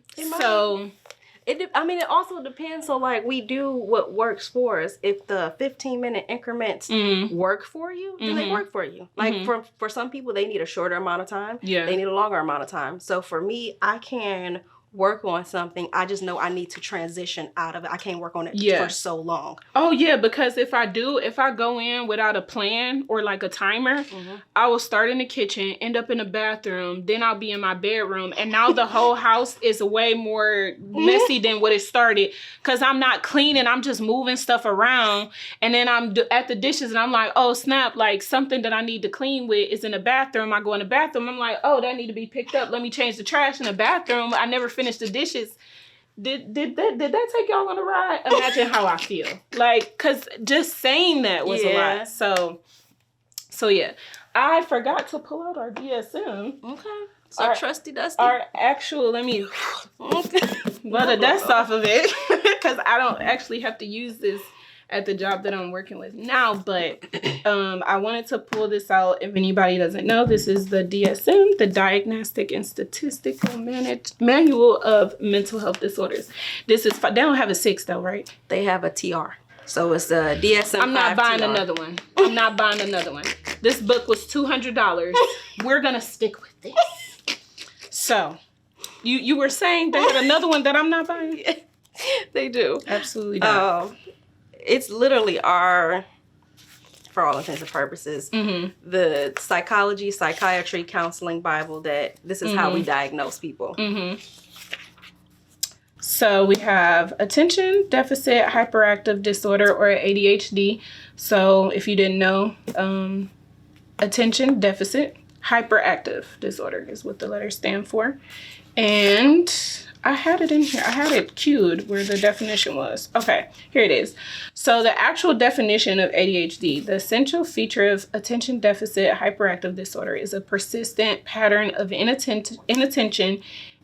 It also depends. So, like, we do what works for us. If the 15-minute increments work for you, then they work for you. Like, for some people, they need a shorter amount of time. Yeah. They need a longer amount of time. So, for me, I can work on something. I just know I need to transition out of it. I can't work on it for so long. Oh, yeah, because if I go in without a plan or like a timer, I will start in the kitchen, end up in the bathroom, then I'll be in my bedroom, and now the whole house is way more messy than what it started because I'm not cleaning. I'm just moving stuff around, and then I'm at the dishes, and I'm like, oh, snap, like something that I need to clean with is in the bathroom. I go in the bathroom, I'm like, oh, that need to be picked up. Let me change the trash in the bathroom. I never finished the dishes. Did that take y'all on a ride? Imagine how I feel. Like, cause just saying that was a lot. So yeah. I forgot to pull out our DSM. Okay. So trusty dusty. Our actual, let me blow the dust off of it. Cause I don't actually have to use this at the job that I'm working with now, but I wanted to pull this out. If anybody doesn't know, this is the DSM, the Diagnostic and Statistical Manual of Mental Health Disorders. This is, they don't have a 6 though, right? They have a TR. So it's the DSM. I'm not buying another one. I'm not buying another one. This book was $200. We're gonna stick with this. So, you were saying they had another one that I'm not buying? They do. Absolutely not. It's literally for all intents and purposes, the psychology, psychiatry, counseling Bible that this is how we diagnose people. So we have attention deficit hyperactive disorder, or ADHD. So if you didn't know, attention deficit hyperactive disorder is what the letters stand for. And I had it in here. I had it cued where the definition was. Okay, here it is. So the actual definition of ADHD, the essential feature of attention deficit hyperactive disorder is a persistent pattern of inattention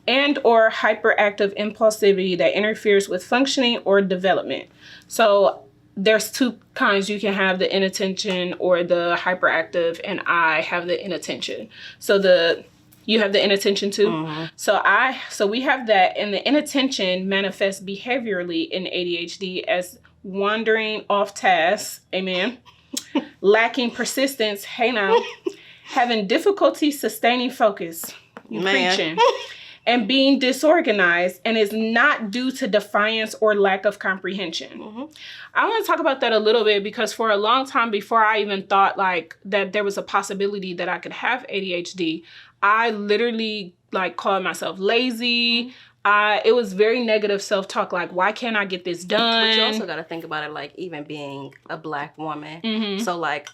and or hyperactive impulsivity that interferes with functioning or development. So there's 2 kinds. You can have the inattention or the hyperactive, and I have the inattention. So you have the inattention too? So we have that, and the inattention manifests behaviorally in ADHD as wandering off task, amen, lacking persistence, hey now, having difficulty sustaining focus, preaching, and being disorganized, and is not due to defiance or lack of comprehension. I want to talk about that a little bit because for a long time before I even thought like that there was a possibility that I could have ADHD, I literally like called myself lazy. It was very negative self-talk. Like, why can't I get this done? But you also got to think about it, like even being a Black woman. So like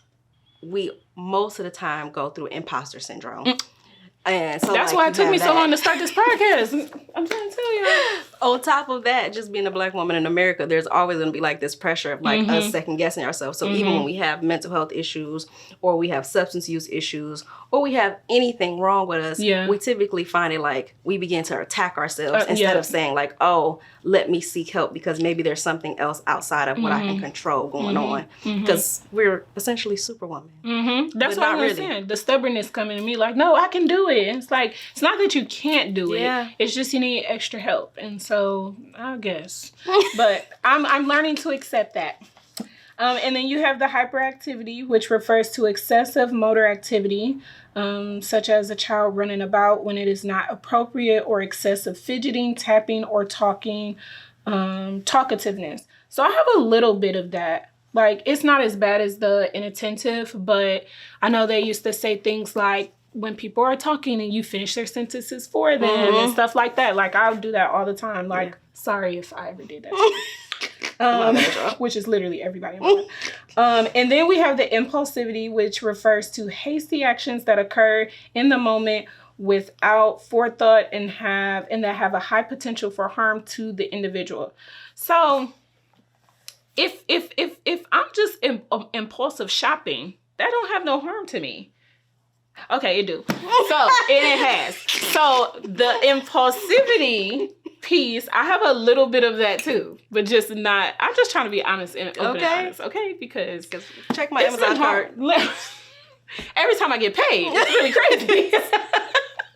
we most of the time go through imposter syndrome. And so that's why it took me so long to start this podcast. I'm trying to tell you. On top of that, just being a Black woman in America, there's always going to be like this pressure of like us second guessing ourselves. So even when we have mental health issues, or we have substance use issues, or we have anything wrong with us, we typically find it like we begin to attack ourselves instead of saying like, oh, let me seek help because maybe there's something else outside of what I can control going on. Because we're essentially superwoman. That's what I'm saying. The stubbornness coming to me like, no, I can do it. And it's like, it's not that you can't do it. It's just you need extra help. And so I guess, but I'm learning to accept that. And then you have the hyperactivity, which refers to excessive motor activity, such as a child running about when it is not appropriate, or excessive fidgeting, tapping, or talking, talkativeness. So I have a little bit of that. Like, it's not as bad as the inattentive, but I know they used to say things like, when people are talking and you finish their sentences for them and stuff like that. Like, I'll do that all the time. Like, sorry if I ever did that. Which is literally everybody. And then we have the impulsivity, which refers to hasty actions that occur in the moment without forethought and that have a high potential for harm to the individual. So if I'm just impulsive shopping, that don't have no harm to me. Okay, it do. So, it has. So, the impulsivity piece, I have a little bit of that too, but just not, I'm just trying to be honest and open and honest, okay? Because check my Amazon card. Every time I get paid, it's really crazy.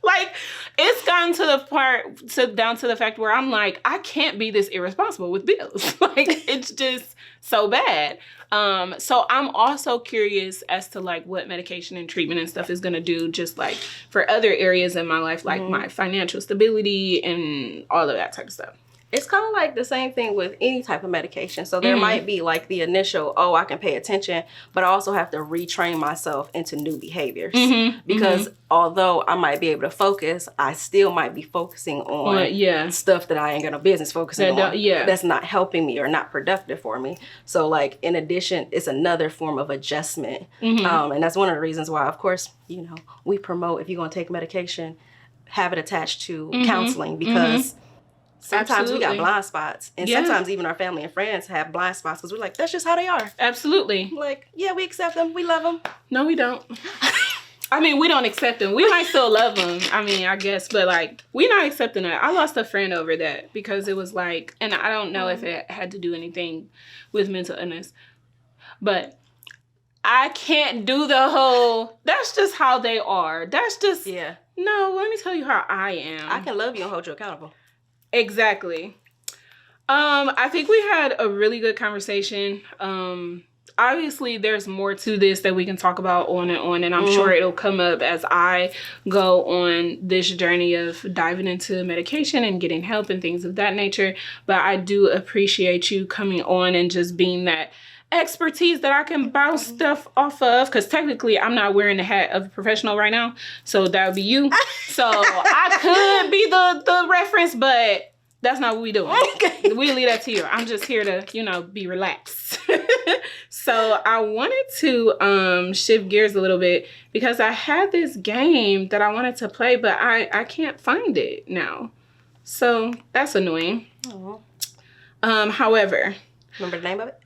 Like, it's gotten to the part, down to the fact where I'm like, I can't be this irresponsible with bills. Like, it's just so bad. So I'm also curious as to like what medication and treatment and stuff is going to do just like for other areas in my life, like my financial stability and all of that type of stuff. It's kind of like the same thing with any type of medication. So there might be like the initial, I can pay attention, but I also have to retrain myself into new behaviors. Because although I might be able to focus, I still might be focusing on stuff that I ain't got no business focusing on. That's not helping me or not productive for me. So like, in addition, it's another form of adjustment. And that's one of the reasons why, of course, you know, we promote, if you're going to take medication, have it attached to counseling, because sometimes we got blind spots, and sometimes even our family and friends have blind spots because we're like, that's just how they are. Absolutely. Like, yeah, we accept them. We love them. No, we don't. I mean, we don't accept them. We might still love them. I mean, I guess, but like, we're not accepting it. I lost a friend over that because it was like, and I don't know if it had to do anything with mental illness, but I can't do the whole, that's just how they are. That's just, no, let me tell you how I am. I can love you and hold you accountable. Exactly. I think we had a really good conversation. Obviously, there's more to this that we can talk about on, and I'm sure it'll come up as I go on this journey of diving into medication and getting help and things of that nature. But I do appreciate you coming on and just being that expertise that I can bounce stuff off of, because technically I'm not wearing the hat of a professional right now, so that would be you. So I could be the reference, but that's not what we doing. We leave that to you. I'm just here to, you know, be relaxed. So I wanted to shift gears a little bit because I had this game that I wanted to play, but I can't find it now. So that's annoying. However, remember the name of it?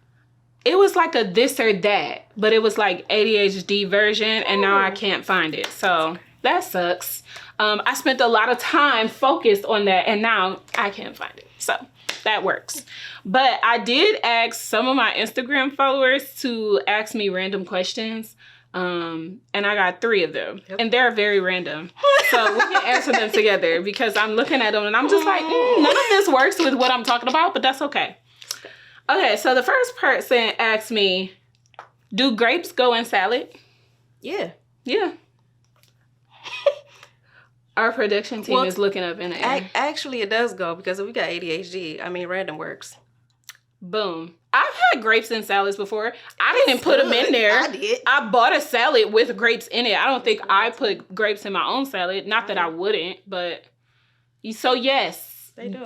It was like a this or that, but it was like ADHD version, and now I can't find it. So that sucks. I spent a lot of time focused on that, and now I can't find it. So that works. But I did ask some of my Instagram followers to ask me random questions, and I got 3 of them, and they're very random. So we can answer them together because I'm looking at them, and I'm just like, none of this works with what I'm talking about, but that's okay. Okay, so the first person asked me, do grapes go in salad? Yeah. Our production team is looking up in the air. Actually, it does go, because if we got ADHD, I mean, random works. Boom. I've had grapes in salads before. I didn't put them in there. I did. I bought a salad with grapes in it. I don't think I put grapes in my own salad. Not that I wouldn't, but... So, yes. They do.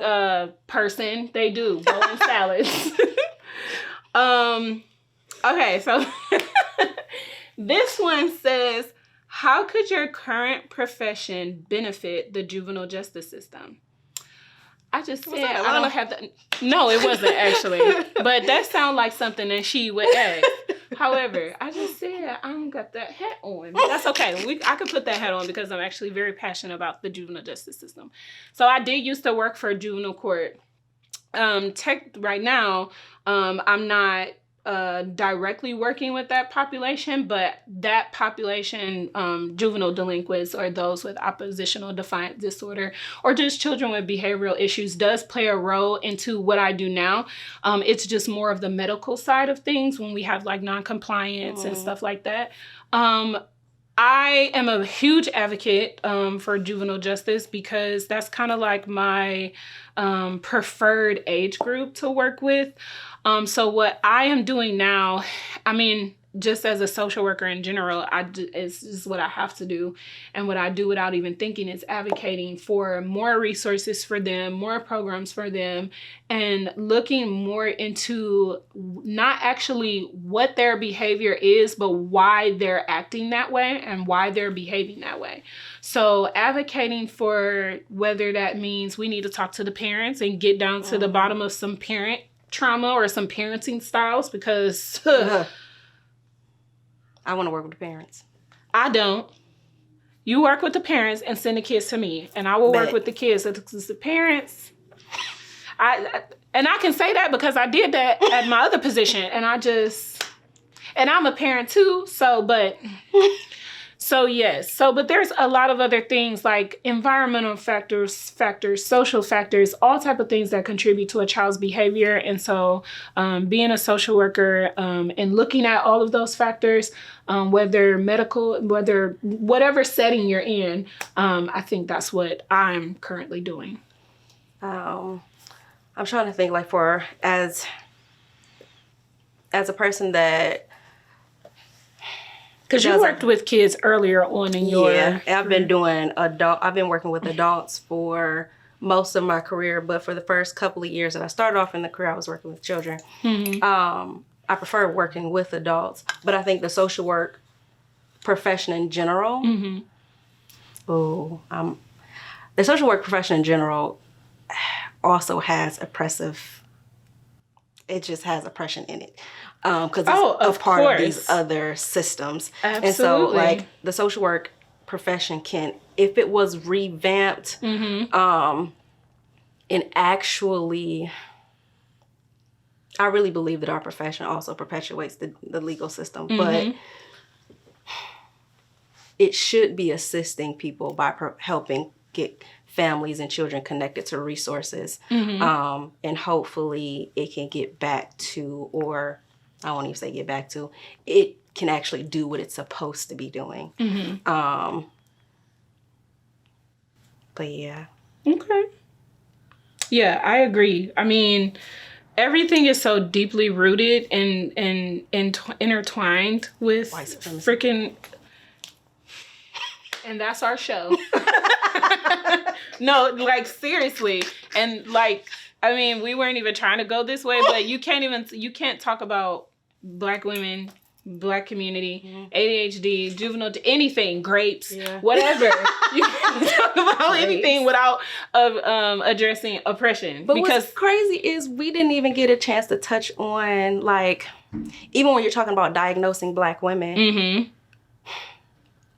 Person, they do go in salads. Okay, so this one says, how could your current profession benefit the juvenile justice system? I just said, I don't have the... No, it wasn't actually. But that sounds like something that she would ask. However, I just said, I don't got that hat on. That's okay. I could put that hat on because I'm actually very passionate about the juvenile justice system. So I did used to work for a juvenile court. Right now, I'm not directly working with that population, but that population, juvenile delinquents or those with oppositional defiant disorder or just children with behavioral issues, does play a role into what I do now. It's just more of the medical side of things when we have like non-compliance and stuff like that. I am a huge advocate for juvenile justice because that's kind of like my preferred age group to work with. So what I am doing now, I mean, just as a social worker in general, it's just what I have to do. And what I do without even thinking is advocating for more resources for them, more programs for them, and looking more into not actually what their behavior is, but why they're acting that way and why they're behaving that way. So advocating for whether that means we need to talk to the parents and get down to the bottom of some parent trauma or some parenting styles, because I want to work with the parents. I don't. You work with the parents and send the kids to me, and I will work with the kids. Because the parents, and I can say that because I did that at my other position, and I'm a parent too. But there's a lot of other things like environmental factors, social factors, all type of things that contribute to a child's behavior. And so being a social worker and looking at all of those factors, whether medical, whether whatever setting you're in, I think that's what I'm currently doing. I'm trying to think like as a person that, because you worked with kids earlier on in your... Yeah, I've been working with adults for most of my career, but for the first couple of years that I started off in the career, I was working with children. Mm-hmm. I prefer working with adults, but I think the social work profession in general, the social work profession in general also has oppression in it. Because it's a part of these other systems. Absolutely. And so, like, the social work profession can, if it was revamped, and actually, I really believe that our profession also perpetuates the legal system, but it should be assisting people by helping get families and children connected to resources, and hopefully it can get back to, or I won't even say get back to, it can actually do what it's supposed to be doing. But yeah. Okay. Yeah, I agree. I mean, everything is so deeply rooted and intertwined with freaking... And that's our show. No, like, seriously. And, like, I mean, we weren't even trying to go this way, but you can't talk about Black women, Black community, ADHD, juvenile, anything, grapes, whatever. You can't talk about anything without addressing oppression. But what's crazy is we didn't even get a chance to touch on, like, even when you're talking about diagnosing Black women,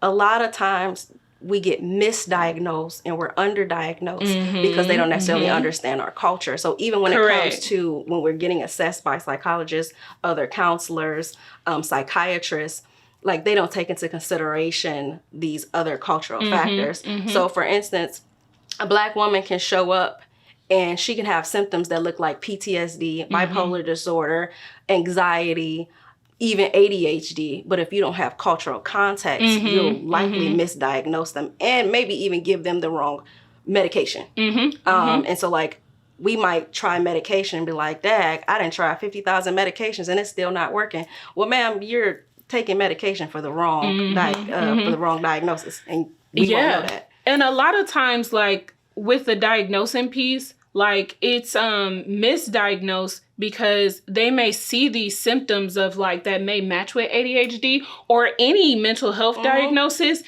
a lot of times we get misdiagnosed and we're underdiagnosed because they don't necessarily understand our culture. So even when it comes to when we're getting assessed by psychologists, other counselors, psychiatrists, like they don't take into consideration these other cultural factors. So for instance, a Black woman can show up and she can have symptoms that look like PTSD, bipolar disorder, anxiety, even ADHD, but if you don't have cultural context, you'll likely misdiagnose them and maybe even give them the wrong medication. And so, like, we might try medication and be like, "Dag, I didn't try 50,000 medications and it's still not working." Well, ma'am, you're taking medication for the wrong for the wrong diagnosis, and we won't know that. And a lot of times, like with the diagnosing piece, like it's misdiagnosed because they may see these symptoms of like that may match with ADHD or any mental health diagnosis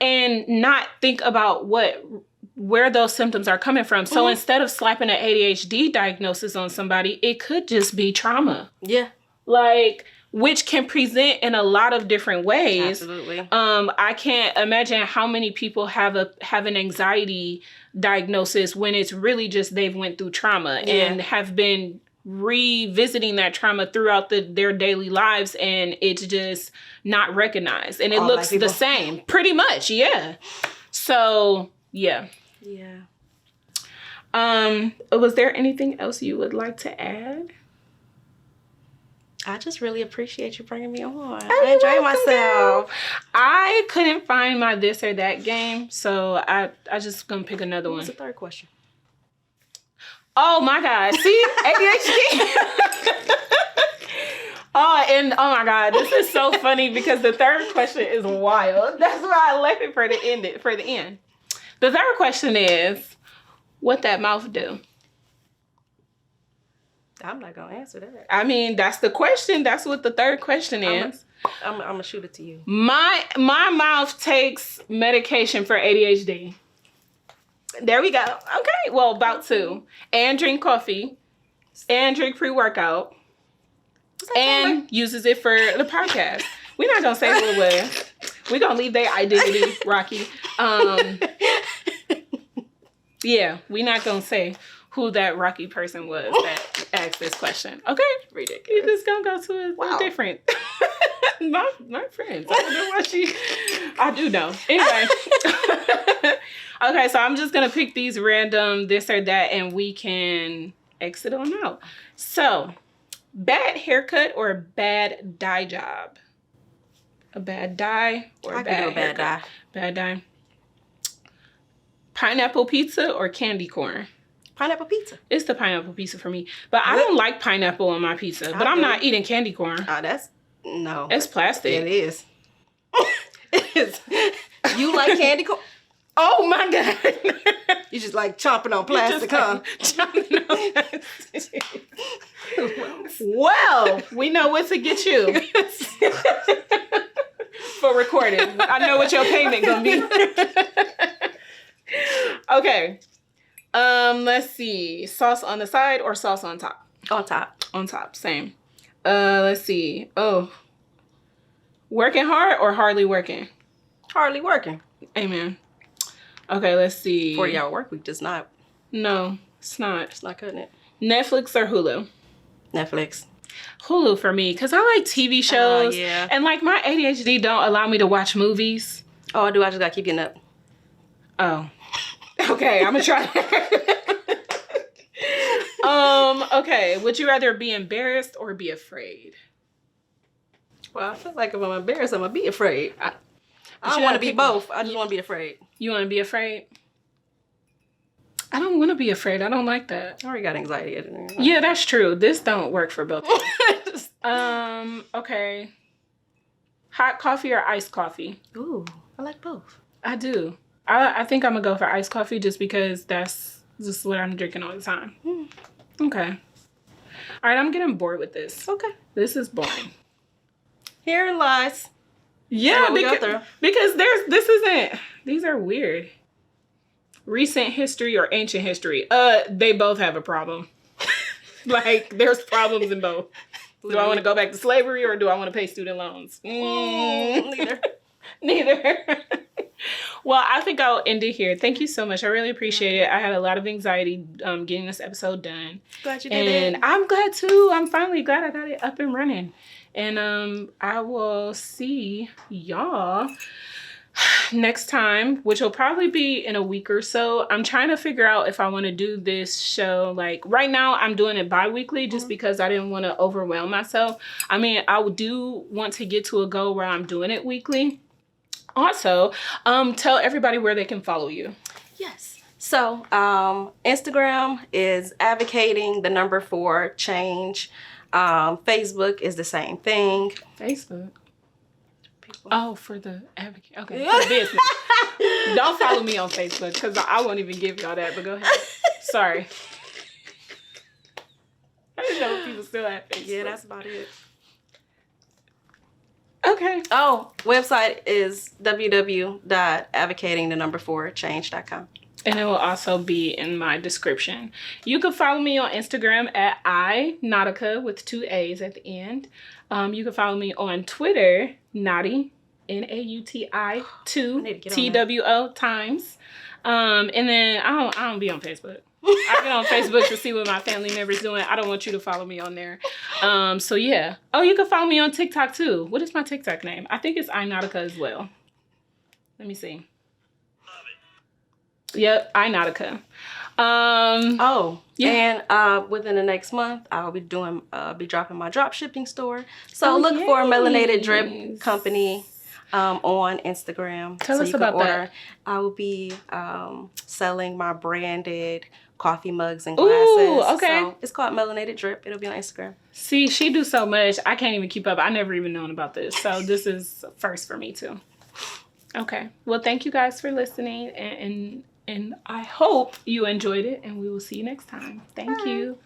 and not think about where those symptoms are coming from. So instead of slapping an ADHD diagnosis on somebody, it could just be trauma. Yeah. Like, which can present in a lot of different ways. Absolutely. I can't imagine how many people have an anxiety diagnosis when it's really just they've went through trauma and have been revisiting that trauma throughout their daily lives, and it's just not recognized, and it looks the same, pretty much. Yeah. So yeah. Was there anything else you would like to add? I just really appreciate you bringing me on. I enjoy myself. I couldn't find my this or that game, so I just gonna pick another one. What's the third question? Oh my God! See, ADHD. Oh my God, this is so funny because the third question is wild. That's why I left it for the end. The third question is, what that mouth do? I'm not gonna answer that. I mean, that's the question. That's what the third question is. I'm gonna shoot it to you. My mouth takes medication for ADHD. There we go. Okay, well, about to. And drink coffee. And drink pre-workout. And uses it for the podcast. We're not gonna say who it was. We're gonna leave their identity rocky. Yeah, we're not gonna say who that rocky person was that asked this question. Okay? Ridiculous. You're just gonna go to a different. my friends. I don't know why I do know. Anyway. Okay, so I'm just gonna pick these random this or that and we can exit on out. So, bad haircut or bad dye job? A bad dye or a bad haircut? Dye. Bad dye. Pineapple pizza or candy corn? Pineapple pizza. It's the pineapple pizza for me. But I don't like pineapple on my pizza. But I'm not eating candy corn. No. It's plastic. It is. It is. You like candy corn? Oh my God. You just like chomping on plastic, huh? Chomping on plastic. Well, we know what to get you. For recording. I know what your payment gonna be. Okay. Let's see. Sauce on the side or sauce on top? On top. On top. Same. Let's see. Oh. Working hard or hardly working? Hardly working. Amen. Okay, let's see. 40-hour work week does not. No, it's not. It's not cutting it. Netflix or Hulu? Netflix. Hulu for me, because I like TV shows. Yeah. And like my ADHD don't allow me to watch movies. Oh, I do. I just gotta keep getting up. Oh. Okay, I'm gonna try. Okay. Would you rather be embarrassed or be afraid? Well, I feel like if I'm embarrassed, I'm gonna be afraid. I don't you want to have be people- both. I just want to be afraid. You want to be afraid? I don't want to be afraid. I don't like that. I already got anxiety. Yeah, that's true. This don't work for both of us. Okay. Hot coffee or iced coffee? Ooh, I like both. I do. I think I'm going to go for iced coffee just because that's just what I'm drinking all the time. Okay. All right, I'm getting bored with this. Okay. This is boring. Herein lies. Yeah, we go through. because these are weird. Recent history or ancient history? They both have a problem. Like, there's problems in both. Do I want to go back to slavery or do I want to pay student loans? Neither. Well, I think I'll end it here. Thank you so much. I really appreciate it. I had a lot of anxiety getting this episode done. Glad you did it. And I'm glad too. I'm finally glad I got it up and running. And I will see y'all next time, which will probably be in a week or so. I'm trying to figure out if I want to do this show. Like right now, I'm doing it bi-weekly just because I didn't want to overwhelm myself. I mean, I do want to get to a goal where I'm doing it weekly. Also, tell everybody where they can follow you. Yes. So, Instagram is advocating4change. Facebook is the same thing. Facebook. Oh, for the advocate. Okay, for the business. Don't follow me on Facebook because I won't even give y'all that, but go ahead. Sorry. I didn't know if people still have Facebook. Yeah, that's about it. Okay. Oh, website is www.advocating4change.com. And it will also be in my description. You can follow me on Instagram at iNautica with 2 A's at the end. You can follow me on Twitter, Naughty, Nauti 2 TWO times. And then I don't be on Facebook. I get on Facebook to see what my family members doing. I don't want you to follow me on there. So yeah. Oh, you can follow me on TikTok too. What is my TikTok name? I think it's iNautica as well. Let me see. Yep, iNautica. Yeah. And within the next month, I'll be dropping my drop shipping store. So look for Melanated Drip Company on Instagram. Tell us about that. I will be selling my branded coffee mugs and glasses. Ooh, okay. So it's called Melanated Drip. It'll be on Instagram. See, she do so much. I can't even keep up. I never even known about this. So this is first for me too. Okay. Well, thank you guys for listening and I hope you enjoyed it and we will see you next time. Thank you.